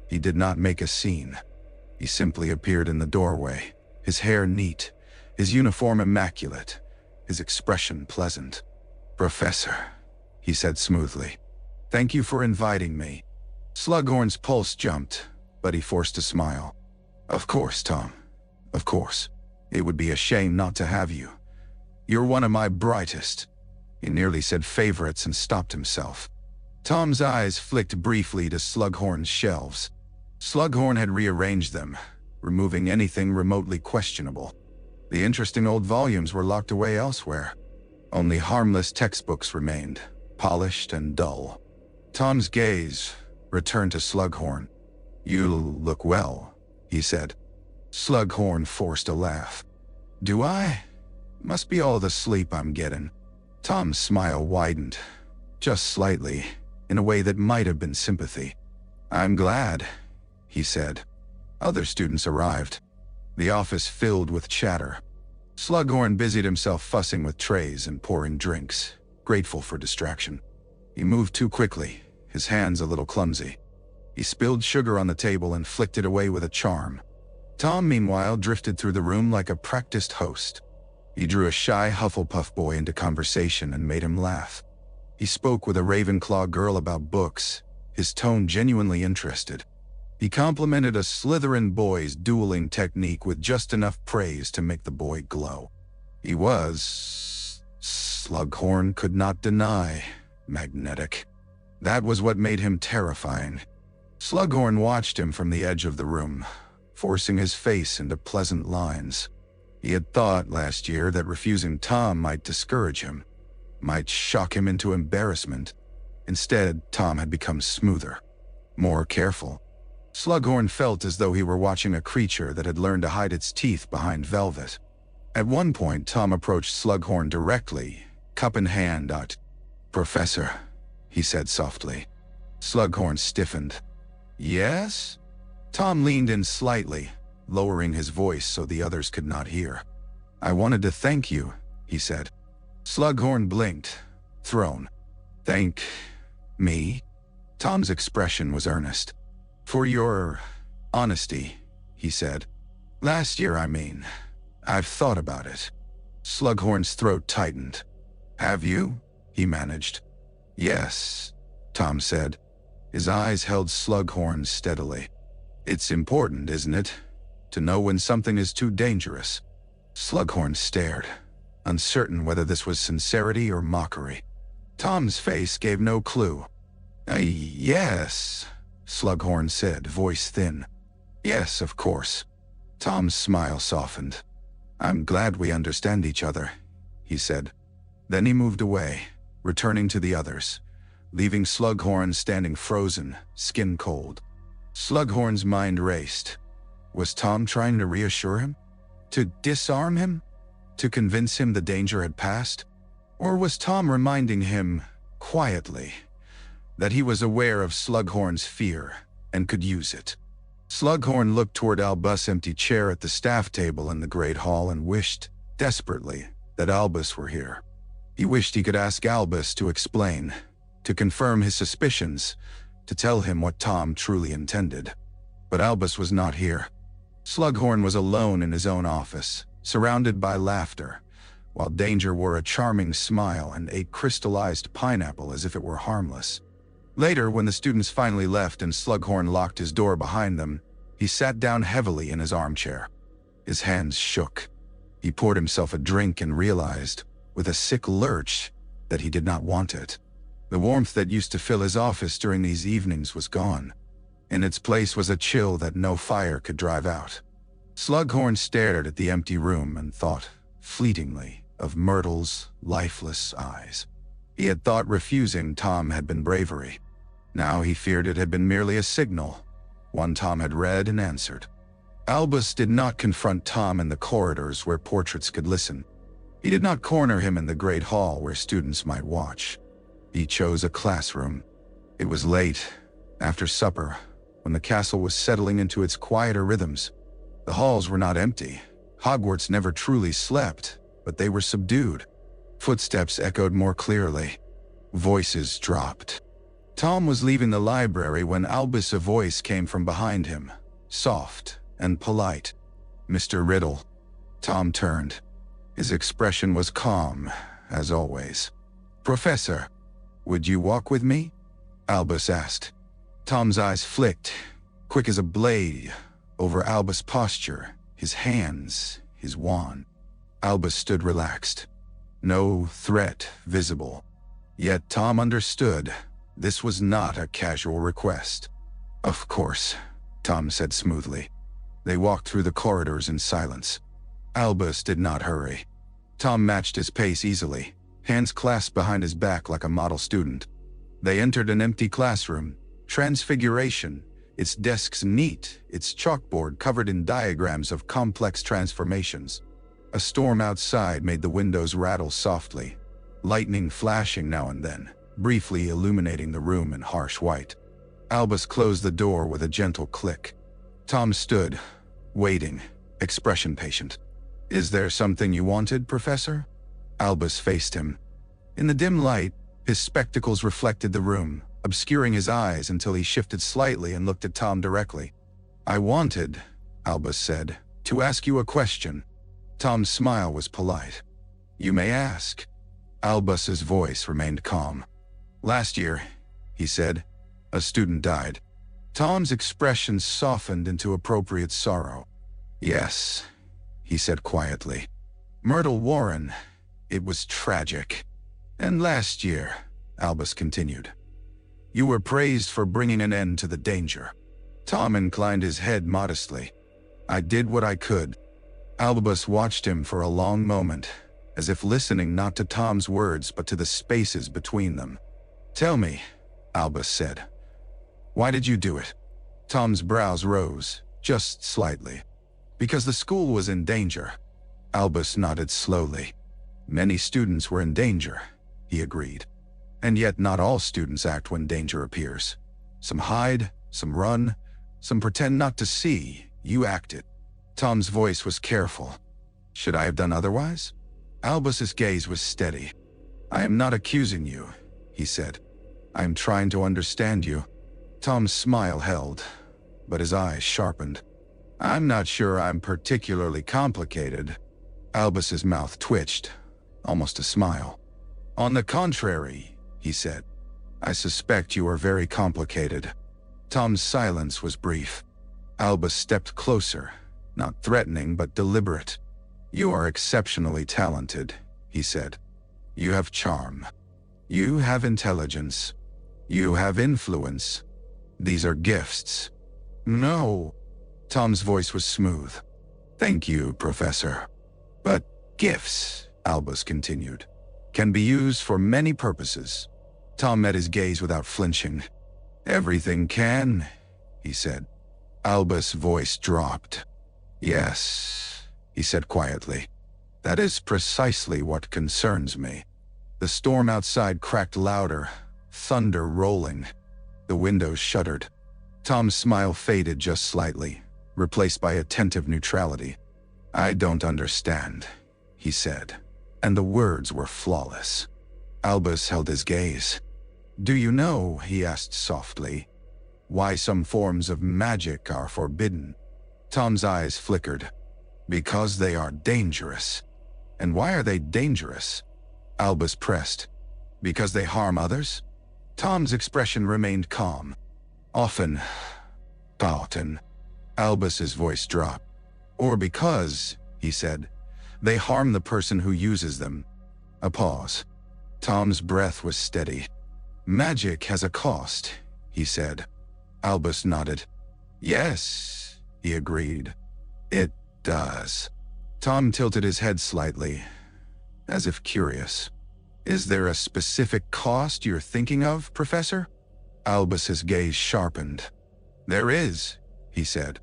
He did not make a scene. He simply appeared in the doorway, his hair neat, his uniform immaculate, his expression pleasant. "Professor," he said smoothly, "thank you for inviting me." Slughorn's pulse jumped, but he forced a smile. "Of course, Tom. Of course. It would be a shame not to have you. You're one of my brightest." He nearly said favorites and stopped himself. Tom's eyes flicked briefly to Slughorn's shelves. Slughorn had rearranged them, removing anything remotely questionable. The interesting old volumes were locked away elsewhere. Only harmless textbooks remained, polished and dull. Tom's gaze returned to Slughorn. "You look well," he said. Slughorn forced a laugh. "Do I? Must be all the sleep I'm getting." Tom's smile widened, just slightly, in a way that might have been sympathy. "I'm glad," he said. Other students arrived. The office filled with chatter. Slughorn busied himself fussing with trays and pouring drinks, grateful for distraction. He moved too quickly, his hands a little clumsy. He spilled sugar on the table and flicked it away with a charm. Tom, meanwhile, drifted through the room like a practiced host. He drew a shy Hufflepuff boy into conversation and made him laugh. He spoke with a Ravenclaw girl about books, his tone genuinely interested. He complimented a Slytherin boy's dueling technique with just enough praise to make the boy glow. He was, Slughorn could not deny, magnetic. That was what made him terrifying. Slughorn watched him from the edge of the room, forcing his face into pleasant lines. He had thought last year that refusing Tom might discourage him, might shock him into embarrassment. Instead, Tom had become smoother, more careful. Slughorn felt as though he were watching a creature that had learned to hide its teeth behind velvet. At one point, Tom approached Slughorn directly, cup in hand. "Professor," he said softly. Slughorn stiffened. "Yes?" Tom leaned in slightly, lowering his voice so the others could not hear. "I wanted to thank you," he said. Slughorn blinked, thrown. "Thank me?" Tom's expression was earnest. "For your honesty," he said. "Last year, I mean. I've thought about it." Slughorn's throat tightened. "Have you?" he managed. "Yes," Tom said. His eyes held Slughorn steadily. "It's important, isn't it? To know when something is too dangerous." Slughorn stared, uncertain whether this was sincerity or mockery. Tom's face gave no clue. Yes," Slughorn said, voice thin. "Yes, of course." Tom's smile softened. "I'm glad we understand each other," he said. Then he moved away, returning to the others, leaving Slughorn standing frozen, skin cold. Slughorn's mind raced. Was Tom trying to reassure him? To disarm him? To convince him the danger had passed? Or was Tom reminding him, quietly, that he was aware of Slughorn's fear and could use it? Slughorn looked toward Albus' empty chair at the staff table in the Great Hall and wished, desperately, that Albus were here. He wished he could ask Albus to explain, to confirm his suspicions, to tell him what Tom truly intended. But Albus was not here. Slughorn was alone in his own office, surrounded by laughter, while Danger wore a charming smile and ate crystallized pineapple as if it were harmless. Later, when the students finally left and Slughorn locked his door behind them, he sat down heavily in his armchair. His hands shook. He poured himself a drink and realized, with a sick lurch, that he did not want it. The warmth that used to fill his office during these evenings was gone. In its place was a chill that no fire could drive out. Slughorn stared at the empty room and thought, fleetingly, of Myrtle's lifeless eyes. He had thought refusing Tom had been bravery. Now he feared it had been merely a signal, one Tom had read and answered. Albus did not confront Tom in the corridors where portraits could listen. He did not corner him in the great hall where students might watch. He chose a classroom. It was late, after supper, when the castle was settling into its quieter rhythms. The halls were not empty. Hogwarts never truly slept, but they were subdued. Footsteps echoed more clearly. Voices dropped. Tom was leaving the library when Albus' voice came from behind him, soft and polite. "Mr. Riddle." Tom turned. His expression was calm, as always. "Professor, would you walk with me?" Albus asked. Tom's eyes flicked, quick as a blade, over Albus' posture, his hands, his wand. Albus stood relaxed. No threat visible. Yet Tom understood this was not a casual request. "Of course," Tom said smoothly. They walked through the corridors in silence. Albus did not hurry. Tom matched his pace easily, hands clasped behind his back like a model student. They entered an empty classroom. Transfiguration, its desks neat, its chalkboard covered in diagrams of complex transformations. A storm outside made the windows rattle softly, lightning flashing now and then, briefly illuminating the room in harsh white. Albus closed the door with a gentle click. Tom stood, waiting, expression patient. "Is there something you wanted, Professor?" Albus faced him. In the dim light, his spectacles reflected the room, obscuring his eyes until he shifted slightly and looked at Tom directly. "I wanted," Albus said, "to ask you a question." Tom's smile was polite. "You may ask." Albus's voice remained calm. "Last year," he said, "a student died." Tom's expression softened into appropriate sorrow. "Yes," he said quietly. "Myrtle Warren. It was tragic." "And last year," Albus continued, "you were praised for bringing an end to the danger." Tom inclined his head modestly. "I did what I could." Albus watched him for a long moment, as if listening not to Tom's words but to the spaces between them. "Tell me," Albus said, "why did you do it?" Tom's brows rose, just slightly. "Because the school was in danger." Albus nodded slowly. "Many students were in danger," he agreed. "And yet not all students act when danger appears. Some hide, some run, some pretend not to see. You acted." Tom's voice was careful. "Should I have done otherwise?" Albus's gaze was steady. "I am not accusing you," he said. "I am trying to understand you." Tom's smile held, but his eyes sharpened. "I'm not sure I'm particularly complicated." Albus's mouth twitched, almost a smile. "On the contrary," he said, "I suspect you are very complicated." Tom's silence was brief. Albus stepped closer, not threatening but deliberate. "You are exceptionally talented," he said. "You have charm. You have intelligence. You have influence. These are gifts." "No." Tom's voice was smooth. "Thank you, Professor. But gifts," Albus continued, "can be used for many purposes." Tom met his gaze without flinching. "Everything can," he said. Albus' voice dropped. "Yes," he said quietly. "That is precisely what concerns me." The storm outside cracked louder, thunder rolling. The windows shuddered. Tom's smile faded just slightly, replaced by attentive neutrality. "I don't understand," he said, and the words were flawless. Albus held his gaze. "Do you know," he asked softly, "why some forms of magic are forbidden?" Tom's eyes flickered. "Because they are dangerous." "And why are they dangerous?" Albus pressed. "Because they harm others?" Tom's expression remained calm. "Often. Albus's voice dropped. "Or because," he said, "they harm the person who uses them." A pause. Tom's breath was steady. "Magic has a cost," he said. Albus nodded. "Yes," he agreed. "It does." Tom tilted his head slightly, as if curious. "Is there a specific cost you're thinking of, Professor?" Albus's gaze sharpened. "There is," he said.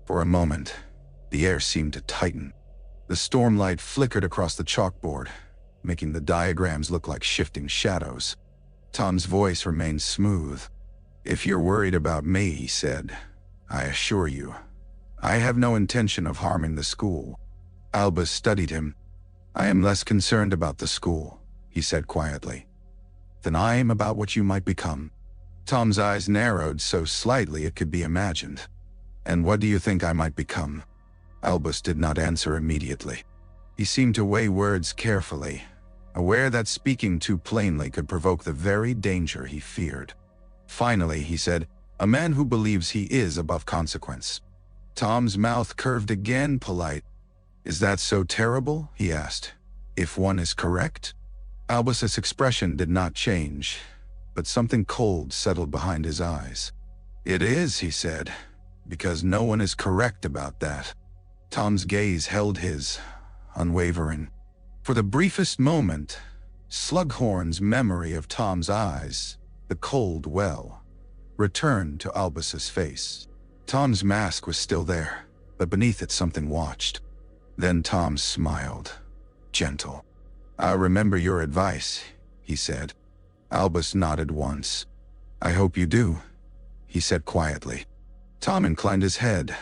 For a moment, the air seemed to tighten. The stormlight flickered across the chalkboard, making the diagrams look like shifting shadows. Tom's voice remained smooth. "If you're worried about me," he said, "I assure you, I have no intention of harming the school." Albus studied him. "I am less concerned about the school," he said quietly, "than I am about what you might become." Tom's eyes narrowed so slightly it could be imagined. "And what do you think I might become?" Albus did not answer immediately. He seemed to weigh words carefully, aware that speaking too plainly could provoke the very danger he feared. Finally, he said, "A man who believes he is above consequence." Tom's mouth curved again, polite. "Is that so terrible?" he asked. "If one is correct?" Albus's expression did not change, but something cold settled behind his eyes. "It is," he said, "because no one is correct about that." Tom's gaze held his, unwavering. For the briefest moment, Slughorn's memory of Tom's eyes, the cold well, returned to Albus's face. Tom's mask was still there, but beneath it something watched. Then Tom smiled, gentle. "I remember your advice," he said. Albus nodded once. "I hope you do," he said quietly. Tom inclined his head,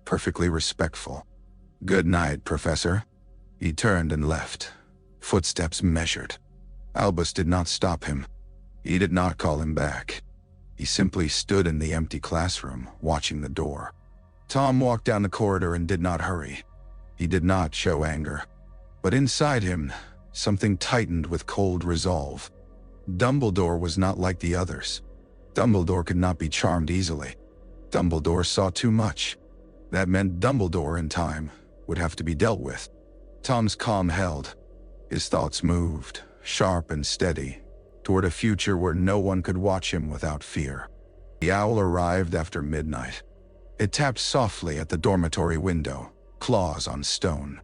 perfectly respectful. "Good night, Professor." He turned and left, footsteps measured. Albus did not stop him. He did not call him back. He simply stood in the empty classroom, watching the door. Tom walked down the corridor and did not hurry. He did not show anger. But inside him, something tightened with cold resolve. Dumbledore was not like the others. Dumbledore could not be charmed easily. Dumbledore saw too much. That meant Dumbledore, in time, would have to be dealt with. Tom's calm held. His thoughts moved, sharp and steady, toward a future where no one could watch him without fear. The owl arrived after midnight. It tapped softly at the dormitory window, claws on stone.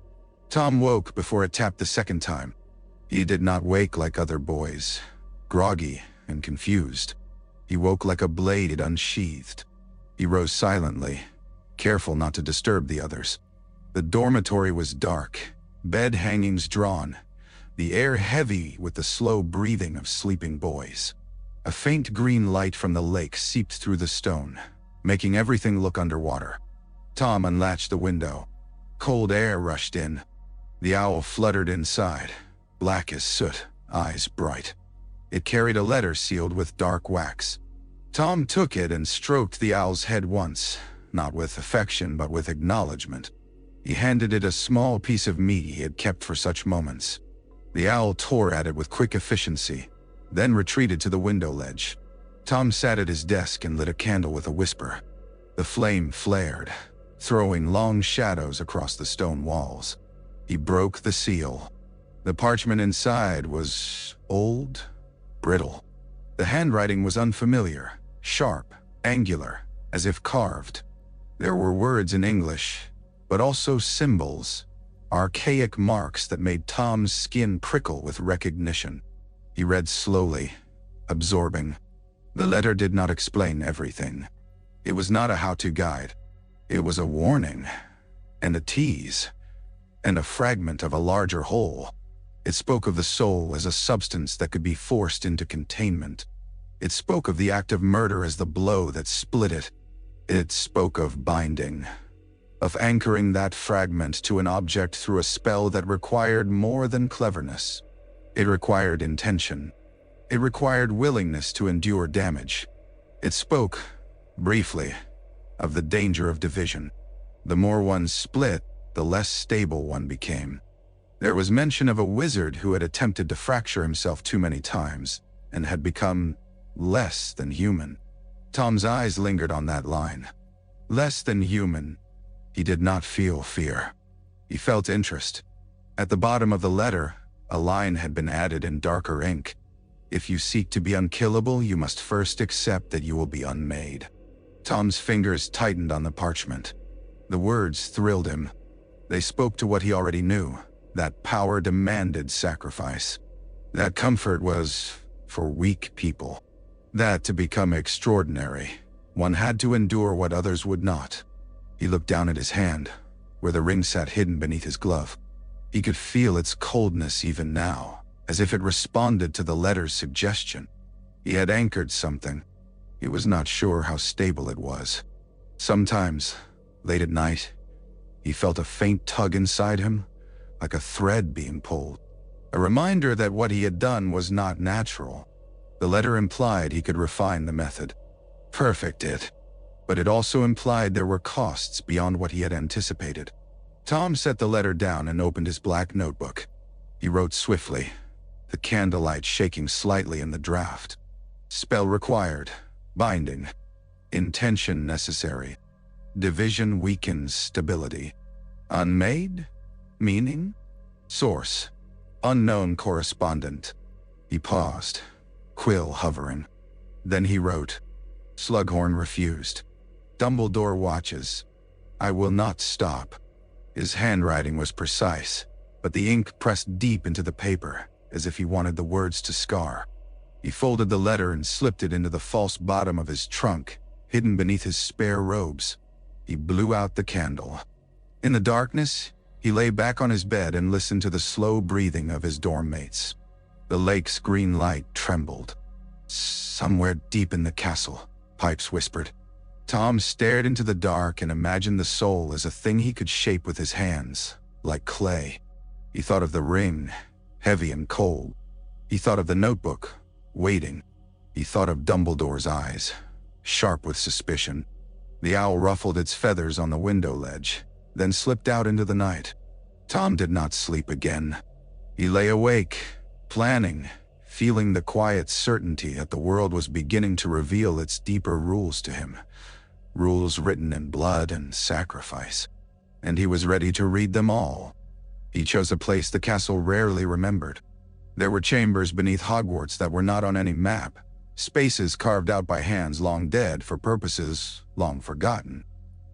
Tom woke before it tapped the second time. He did not wake like other boys, groggy and confused. He woke like a blade unsheathed. He rose silently, careful not to disturb the others. The dormitory was dark, bed hangings drawn, the air heavy with the slow breathing of sleeping boys. A faint green light from the lake seeped through the stone, making everything look underwater. Tom unlatched the window. Cold air rushed in. The owl fluttered inside, black as soot, eyes bright. It carried a letter sealed with dark wax. Tom took it and stroked the owl's head once, not with affection but with acknowledgement. He handed it a small piece of meat he had kept for such moments. The owl tore at it with quick efficiency, then retreated to the window ledge. Tom sat at his desk and lit a candle with a whisper. The flame flared, throwing long shadows across the stone walls. He broke the seal. The parchment inside was old, brittle. The handwriting was unfamiliar, sharp, angular, as if carved. There were words in English, but also symbols, archaic marks that made Tom's skin prickle with recognition. He read slowly, absorbing. The letter did not explain everything. It was not a how-to guide. It was a warning, and a tease, and a fragment of a larger whole. It spoke of the soul as a substance that could be forced into containment. It spoke of the act of murder as the blow that split it. It spoke of binding, of anchoring that fragment to an object through a spell that required more than cleverness. It required intention. It required willingness to endure damage. It spoke, briefly, of the danger of division. The more one split, the less stable one became. There was mention of a wizard who had attempted to fracture himself too many times and had become less than human. Tom's eyes lingered on that line. Less than human. He did not feel fear. He felt interest. At the bottom of the letter, a line had been added in darker ink. If you seek to be unkillable, you must first accept that you will be unmade. Tom's fingers tightened on the parchment. The words thrilled him. They spoke to what he already knew, that power demanded sacrifice. That comfort was for weak people. That to become extraordinary, one had to endure what others would not. He looked down at his hand, where the ring sat hidden beneath his glove. He could feel its coldness even now, as if it responded to the letter's suggestion. He had anchored something. He was not sure how stable it was. Sometimes, late at night, he felt a faint tug inside him, like a thread being pulled. A reminder that what he had done was not natural. The letter implied he could refine the method. Perfect it. But it also implied there were costs beyond what he had anticipated. Tom set the letter down and opened his black notebook. He wrote swiftly, the candlelight shaking slightly in the draft. Spell required. Binding. Intention necessary. Division weakens stability. Unmade? Meaning? Source. Unknown correspondent. He paused, quill hovering. Then he wrote, Slughorn refused. Dumbledore watches. I will not stop. His handwriting was precise, but the ink pressed deep into the paper, as if he wanted the words to scar. He folded the letter and slipped it into the false bottom of his trunk, hidden beneath his spare robes. He blew out the candle. In the darkness, he lay back on his bed and listened to the slow breathing of his dorm mates. The lake's green light trembled. Somewhere deep in the castle, Pipes whispered. Tom stared into the dark and imagined the soul as a thing he could shape with his hands, like clay. He thought of the ring, heavy and cold. He thought of the notebook, waiting. He thought of Dumbledore's eyes, sharp with suspicion. The owl ruffled its feathers on the window ledge, then slipped out into the night. Tom did not sleep again. He lay awake, planning, feeling the quiet certainty that the world was beginning to reveal its deeper rules to him. Rules written in blood and sacrifice. And he was ready to read them all. He chose a place the castle rarely remembered. There were chambers beneath Hogwarts that were not on any map, spaces carved out by hands long dead for purposes long forgotten.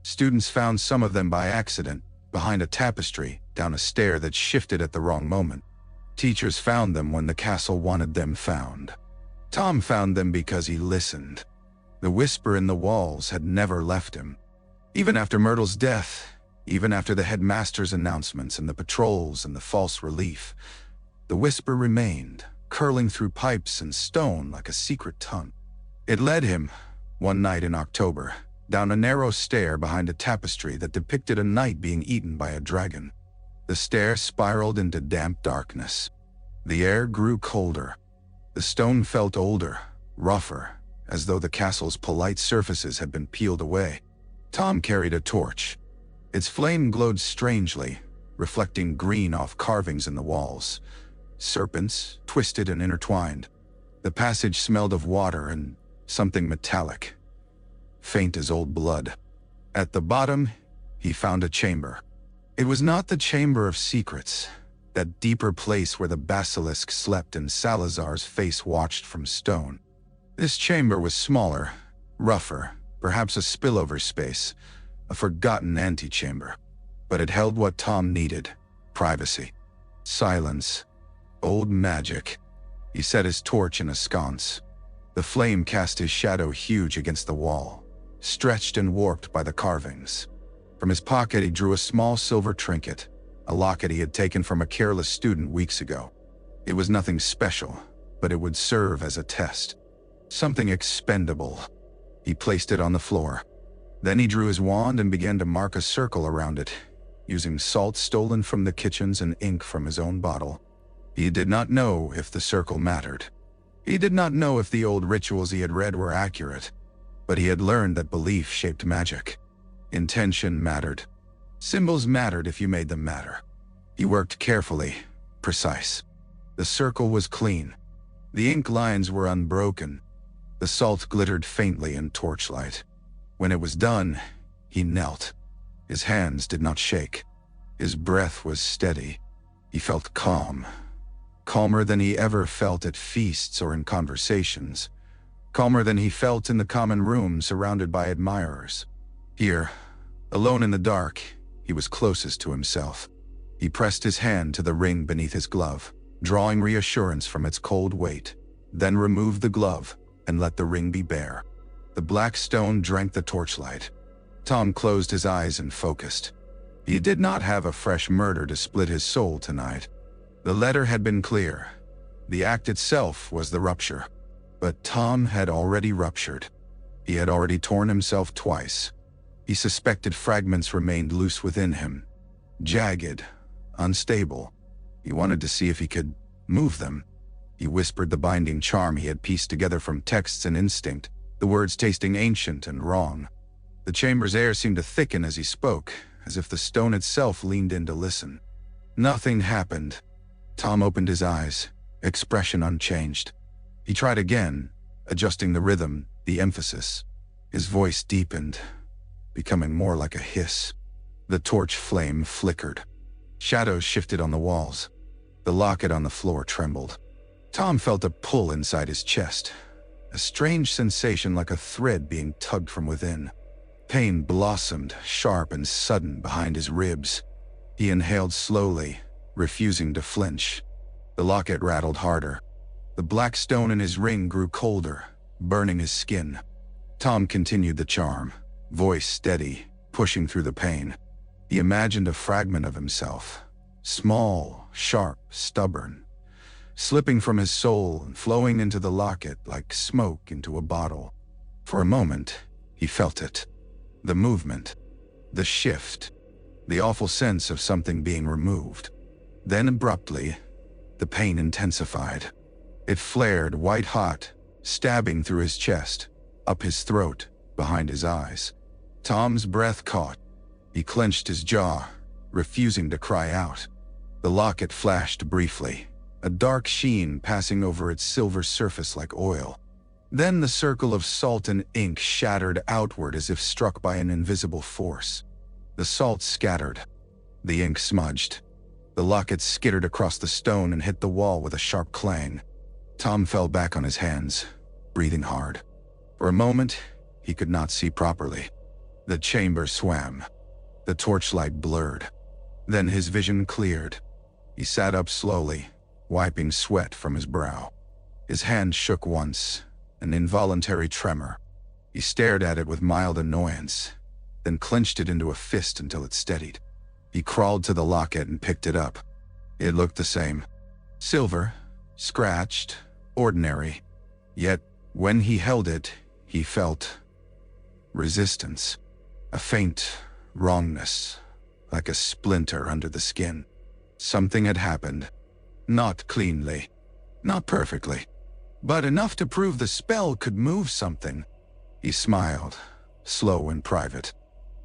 Students found some of them by accident, behind a tapestry, down a stair that shifted at the wrong moment. Teachers found them when the castle wanted them found. Tom found them because he listened. The whisper in the walls had never left him. Even after Myrtle's death, even after the headmaster's announcements and the patrols and the false relief, the whisper remained, curling through pipes and stone like a secret tongue. It led him, one night in October, down a narrow stair behind a tapestry that depicted a knight being eaten by a dragon. The stair spiraled into damp darkness. The air grew colder. The stone felt older, rougher, as though the castle's polite surfaces had been peeled away. Tom carried a torch. Its flame glowed strangely, reflecting green off carvings in the walls. Serpents, twisted and intertwined. The passage smelled of water and something metallic, faint as old blood. At the bottom, he found a chamber. It was not the Chamber of Secrets, that deeper place where the basilisk slept and Salazar's face watched from stone. This chamber was smaller, rougher, perhaps a spillover space, a forgotten antechamber. But it held what Tom needed: privacy, silence, old magic. He set his torch in a sconce. The flame cast his shadow huge against the wall, stretched and warped by the carvings. From his pocket he drew a small silver trinket, a locket he had taken from a careless student weeks ago. It was nothing special, but it would serve as a test. Something expendable. He placed it on the floor. Then he drew his wand and began to mark a circle around it, using salt stolen from the kitchens and ink from his own bottle. He did not know if the circle mattered. He did not know if the old rituals he had read were accurate, but he had learned that belief shaped magic. Intention mattered. Symbols mattered if you made them matter. He worked carefully, precise. The circle was clean. The ink lines were unbroken. The salt glittered faintly in torchlight. When it was done, he knelt. His hands did not shake. His breath was steady. He felt calm. Calmer than he ever felt at feasts or in conversations. Calmer than he felt in the common room surrounded by admirers. Here, alone in the dark, he was closest to himself. He pressed his hand to the ring beneath his glove, drawing reassurance from its cold weight, then removed the glove and let the ring be bare. The black stone drank the torchlight. Tom closed his eyes and focused. He did not have a fresh murder to split his soul tonight. The letter had been clear. The act itself was the rupture. But Tom had already ruptured. He had already torn himself twice. He suspected fragments remained loose within him. Jagged, unstable. He wanted to see if he could move them. He whispered the binding charm he had pieced together from texts and instinct, the words tasting ancient and wrong. The chamber's air seemed to thicken as he spoke, as if the stone itself leaned in to listen. Nothing happened. Tom opened his eyes, expression unchanged. He tried again, adjusting the rhythm, the emphasis. His voice deepened, becoming more like a hiss. The torch flame flickered. Shadows shifted on the walls. The locket on the floor trembled. Tom felt a pull inside his chest, a strange sensation like a thread being tugged from within. Pain blossomed, sharp and sudden, behind his ribs. He inhaled slowly, refusing to flinch. The locket rattled harder. The black stone in his ring grew colder, burning his skin. Tom continued the charm, voice steady, pushing through the pain. He imagined a fragment of himself, small, sharp, stubborn, slipping from his soul and flowing into the locket like smoke into a bottle. For a moment, he felt it. The movement, the shift, the awful sense of something being removed. Then abruptly, the pain intensified. It flared white-hot, stabbing through his chest, up his throat, behind his eyes. Tom's breath caught. He clenched his jaw, refusing to cry out. The locket flashed briefly, a dark sheen passing over its silver surface like oil. Then the circle of salt and ink shattered outward as if struck by an invisible force. The salt scattered. The ink smudged. The locket skittered across the stone and hit the wall with a sharp clang. Tom fell back on his hands, breathing hard. For a moment, he could not see properly. The chamber swam. The torchlight blurred. Then his vision cleared. He sat up slowly, wiping sweat from his brow. His hand shook once, an involuntary tremor. He stared at it with mild annoyance, then clenched it into a fist until it steadied. He crawled to the locket and picked it up. It looked the same. Silver, scratched, ordinary. Yet, when he held it, he felt resistance. A faint wrongness, like a splinter under the skin. Something had happened. Not cleanly, not perfectly, but enough to prove the spell could move something. He smiled, slow and private.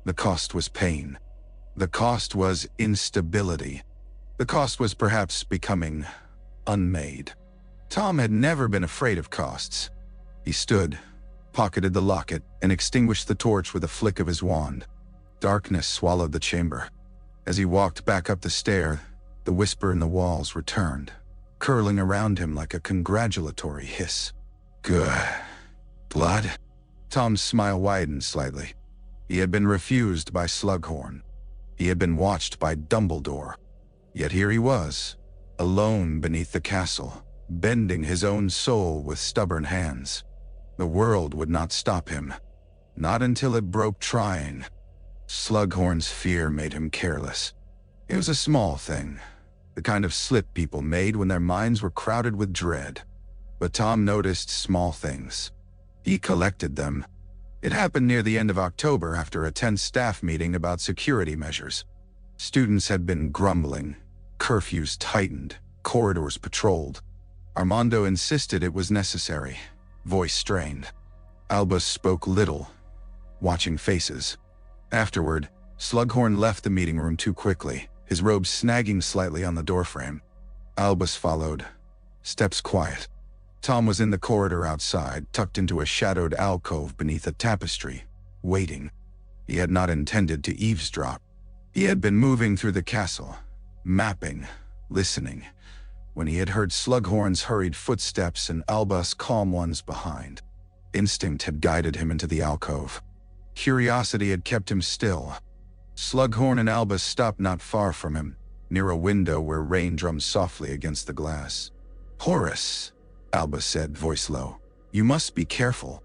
The cost was pain. The cost was instability. The cost was perhaps becoming unmade. Tom had never been afraid of costs. He stood, pocketed the locket, and extinguished the torch with a flick of his wand. Darkness swallowed the chamber. As he walked back up the stair, the whisper in the walls returned, curling around him like a congratulatory hiss. Good. Blood? Tom's smile widened slightly. He had been refused by Slughorn. He had been watched by Dumbledore. Yet here he was, alone beneath the castle, bending his own soul with stubborn hands. The world would not stop him. Not until it broke trying. Slughorn's fear made him careless. It was a small thing, the kind of slip people made when their minds were crowded with dread. But Tom noticed small things. He collected them. It happened near the end of October after a tense staff meeting about security measures. Students had been grumbling, curfews tightened, corridors patrolled. Armando insisted it was necessary, voice strained. Albus spoke little, watching faces. Afterward, Slughorn left the meeting room too quickly, his robe snagging slightly on the doorframe. Albus followed, steps quiet. Tom was in the corridor outside, tucked into a shadowed alcove beneath a tapestry, waiting. He had not intended to eavesdrop. He had been moving through the castle, mapping, listening, when he had heard Slughorn's hurried footsteps and Albus' calm ones behind. Instinct had guided him into the alcove. Curiosity had kept him still. Slughorn and Albus stopped not far from him, near a window where rain drummed softly against the glass. Horace, Albus said, voice low. You must be careful.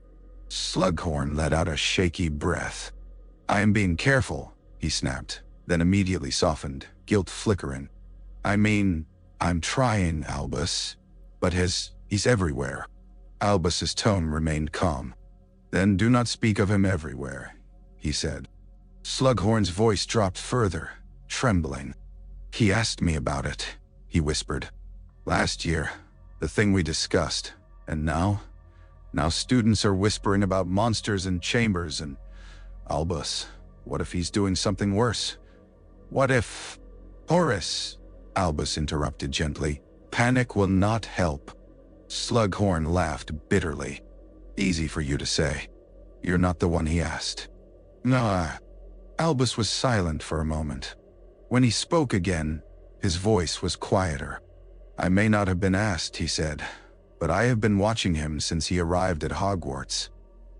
Slughorn let out a shaky breath. I am being careful, he snapped, then immediately softened, guilt flickering. I mean, I'm trying, Albus, but he's everywhere. Albus's tone remained calm. Then do not speak of him everywhere, he said. Slughorn's voice dropped further, trembling. He asked me about it, he whispered. Last year, the thing we discussed, and now students are whispering about monsters in chambers and… Albus, what if he's doing something worse? What if… Horace, Albus interrupted gently. Panic will not help. Slughorn laughed bitterly. Easy for you to say. You're not the one he asked. No. Albus was silent for a moment. When he spoke again, his voice was quieter. I may not have been asked, he said, but I have been watching him since he arrived at Hogwarts.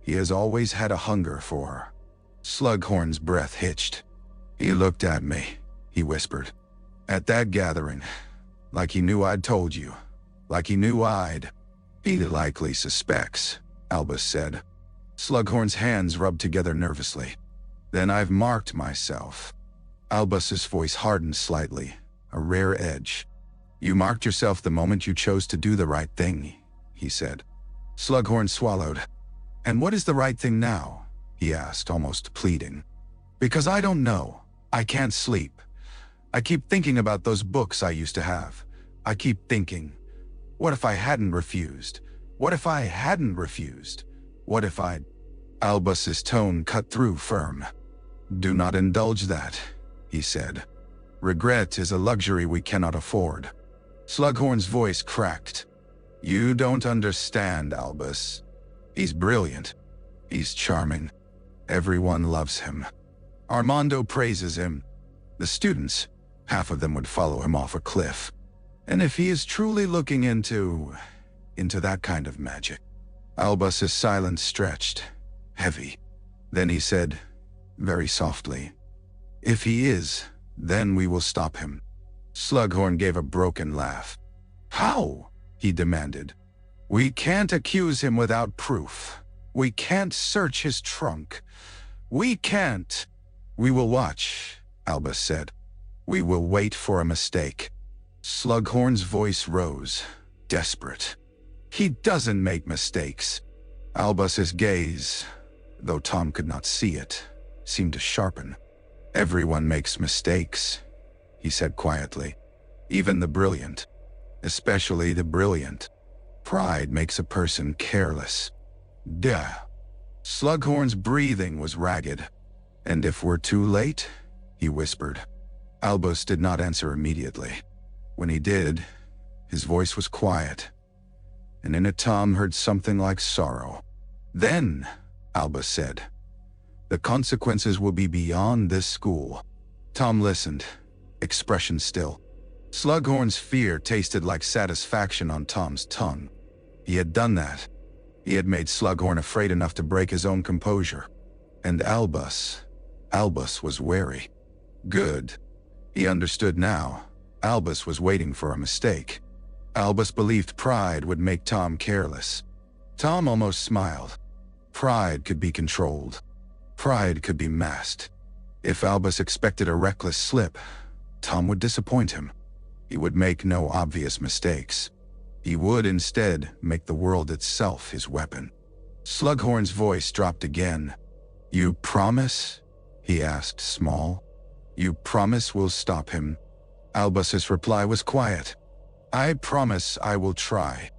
He has always had a hunger for her. Slughorn's breath hitched. He looked at me, he whispered. At that gathering, like he knew I'd told you. Like he knew I'd… He likely suspects, Albus said. Slughorn's hands rubbed together nervously. Then I've marked myself. Albus's voice hardened slightly, a rare edge. You marked yourself the moment you chose to do the right thing, he said. Slughorn swallowed. And what is the right thing now? He asked, almost pleading. Because I don't know. I can't sleep. I keep thinking about those books I used to have. I keep thinking, what if I hadn't refused? What if I hadn't refused? What if I'd… Albus's tone cut through firm. Do not indulge that, he said. Regret is a luxury we cannot afford. Slughorn's voice cracked. You don't understand, Albus. He's brilliant. He's charming. Everyone loves him. Armando praises him. The students, half of them would follow him off a cliff. And if he is truly looking into that kind of magic… Albus's silence stretched, heavy. Then he said, very softly, if he is, then we will stop him. Slughorn gave a broken laugh. How? He demanded. We can't accuse him without proof. We can't search his trunk. We can't… We will watch, Albus said. We will wait for a mistake. Slughorn's voice rose, desperate. He doesn't make mistakes. Albus's gaze, though Tom could not see it, seemed to sharpen. Everyone makes mistakes, he said quietly. Even the brilliant. Especially the brilliant. Pride makes a person careless. Duh. Slughorn's breathing was ragged. And if we're too late? He whispered. Albus did not answer immediately. When he did, his voice was quiet, and in it Tom heard something like sorrow. Then, Albus said, the consequences will be beyond this school. Tom listened, expression still. Slughorn's fear tasted like satisfaction on Tom's tongue. He had done that. He had made Slughorn afraid enough to break his own composure. And Albus was wary. Good. He understood now. Albus was waiting for a mistake. Albus believed pride would make Tom careless. Tom almost smiled. Pride could be controlled. Pride could be masked. If Albus expected a reckless slip, Tom would disappoint him. He would make no obvious mistakes. He would instead make the world itself his weapon. Slughorn's voice dropped again. You promise? He asked, small. You promise we'll stop him? Albus's reply was quiet. I promise I will try.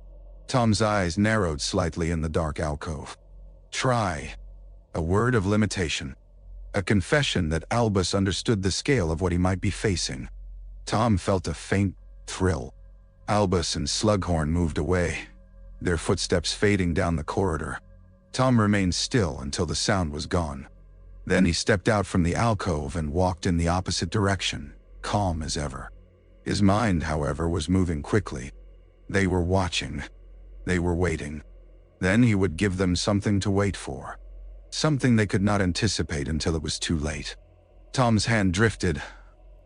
Tom's eyes narrowed slightly in the dark alcove. Try. A word of limitation. A confession that Albus understood the scale of what he might be facing. Tom felt a faint thrill. Albus and Slughorn moved away, their footsteps fading down the corridor. Tom remained still until the sound was gone. Then he stepped out from the alcove and walked in the opposite direction, calm as ever. His mind, however, was moving quickly. They were watching. They were waiting. Then he would give them something to wait for. Something they could not anticipate until it was too late. Tom's hand drifted,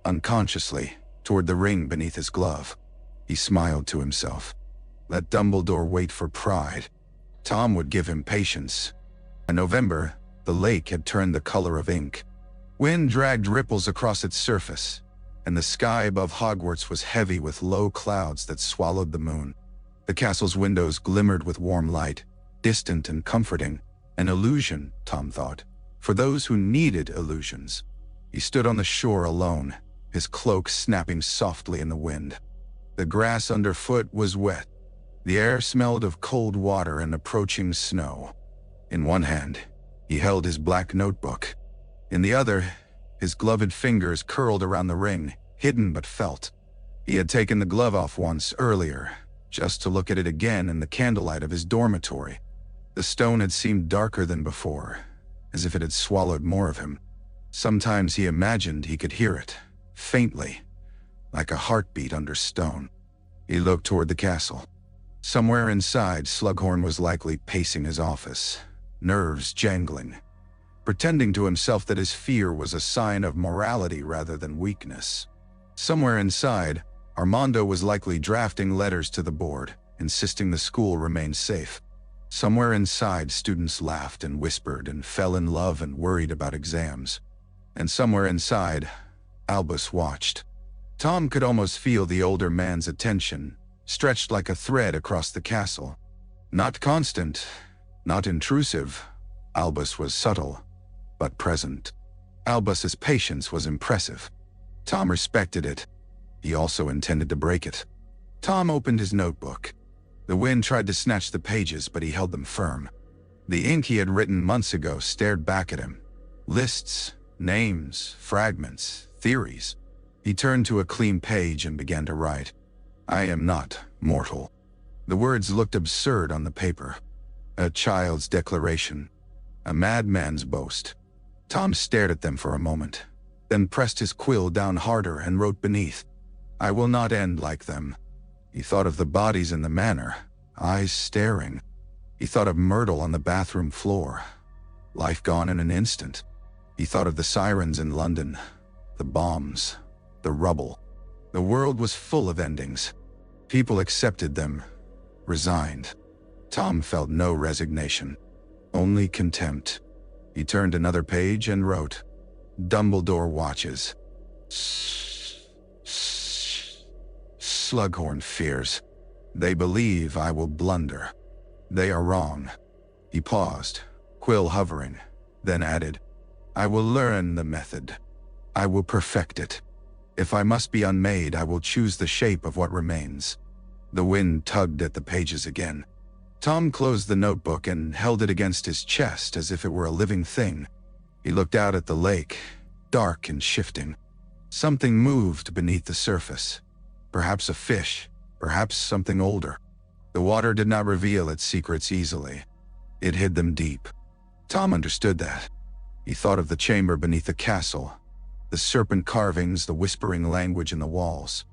unconsciously, toward the ring beneath his glove. He smiled to himself. Let Dumbledore wait for pride. Tom would give him patience. In November, the lake had turned the color of ink. Wind dragged ripples across its surface, and the sky above Hogwarts was heavy with low clouds that swallowed the moon. The castle's windows glimmered with warm light, distant and comforting, an illusion, Tom thought, for those who needed illusions. He stood on the shore alone, his cloak snapping softly in the wind. The grass underfoot was wet. The air smelled of cold water and approaching snow. In one hand, he held his black notebook. In the other, his gloved fingers curled around the ring, hidden but felt. He had taken the glove off once earlier, just to look at it again in the candlelight of his dormitory. The stone had seemed darker than before, as if it had swallowed more of him. Sometimes he imagined he could hear it, faintly, like a heartbeat under stone. He looked toward the castle. Somewhere inside, Slughorn was likely pacing his office, nerves jangling, pretending to himself that his fear was a sign of morality rather than weakness. Somewhere inside, Armando was likely drafting letters to the board, insisting the school remain safe. Somewhere inside, students laughed and whispered and fell in love and worried about exams. And somewhere inside, Albus watched. Tom could almost feel the older man's attention, stretched like a thread across the castle. Not constant, not intrusive, Albus was subtle, but present. Albus's patience was impressive. Tom respected it. He also intended to break it. Tom opened his notebook. The wind tried to snatch the pages, but he held them firm. The ink he had written months ago stared back at him. Lists, names, fragments, theories. He turned to a clean page and began to write. I am not mortal. The words looked absurd on the paper. A child's declaration. A madman's boast. Tom stared at them for a moment, then pressed his quill down harder and wrote beneath, I will not end like them. He thought of the bodies in the manor, eyes staring. He thought of Myrtle on the bathroom floor, life gone in an instant. He thought of the sirens in London, the bombs, the rubble. The world was full of endings. People accepted them, resigned. Tom felt no resignation, only contempt. He turned another page and wrote, Dumbledore watches. Slughorn fears. They believe I will blunder. They are wrong. He paused, quill hovering, then added, I will learn the method. I will perfect it. If I must be unmade, I will choose the shape of what remains. The wind tugged at the pages again. Tom closed the notebook and held it against his chest as if it were a living thing. He looked out at the lake, dark and shifting. Something moved beneath the surface. Perhaps a fish, perhaps something older. The water did not reveal its secrets easily. It hid them deep. Tom understood that. He thought of the chamber beneath the castle, the serpent carvings, the whispering language in the walls.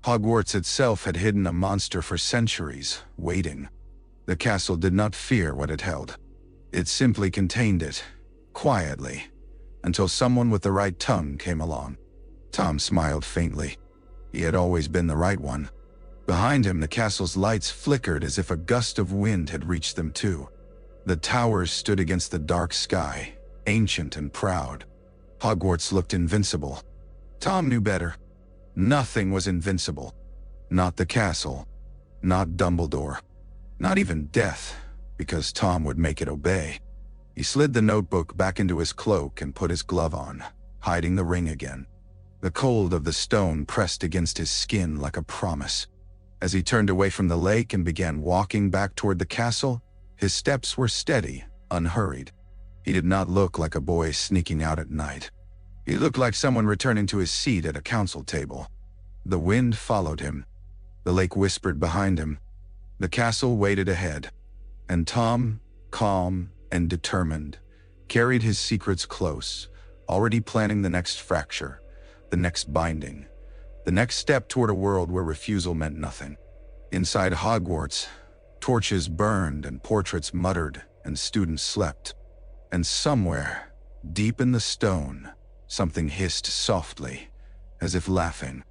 Hogwarts itself had hidden a monster for centuries, waiting. The castle did not fear what it held. It simply contained it, quietly, until someone with the right tongue came along. Tom smiled faintly. He had always been the right one. Behind him, the castle's lights flickered as if a gust of wind had reached them too. The towers stood against the dark sky, ancient and proud. Hogwarts looked invincible. Tom knew better. Nothing was invincible. Not the castle. Not Dumbledore. Not even death, because Tom would make it obey. He slid the notebook back into his cloak and put his glove on, hiding the ring again. The cold of the stone pressed against his skin like a promise. As he turned away from the lake and began walking back toward the castle, his steps were steady, unhurried. He did not look like a boy sneaking out at night. He looked like someone returning to his seat at a council table. The wind followed him. The lake whispered behind him. The castle waited ahead. And Tom, calm and determined, carried his secrets close, already planning the next fracture, the next binding, the next step toward a world where refusal meant nothing. Inside Hogwarts, torches burned and portraits muttered and students slept. And somewhere, deep in the stone, something hissed softly, as if laughing.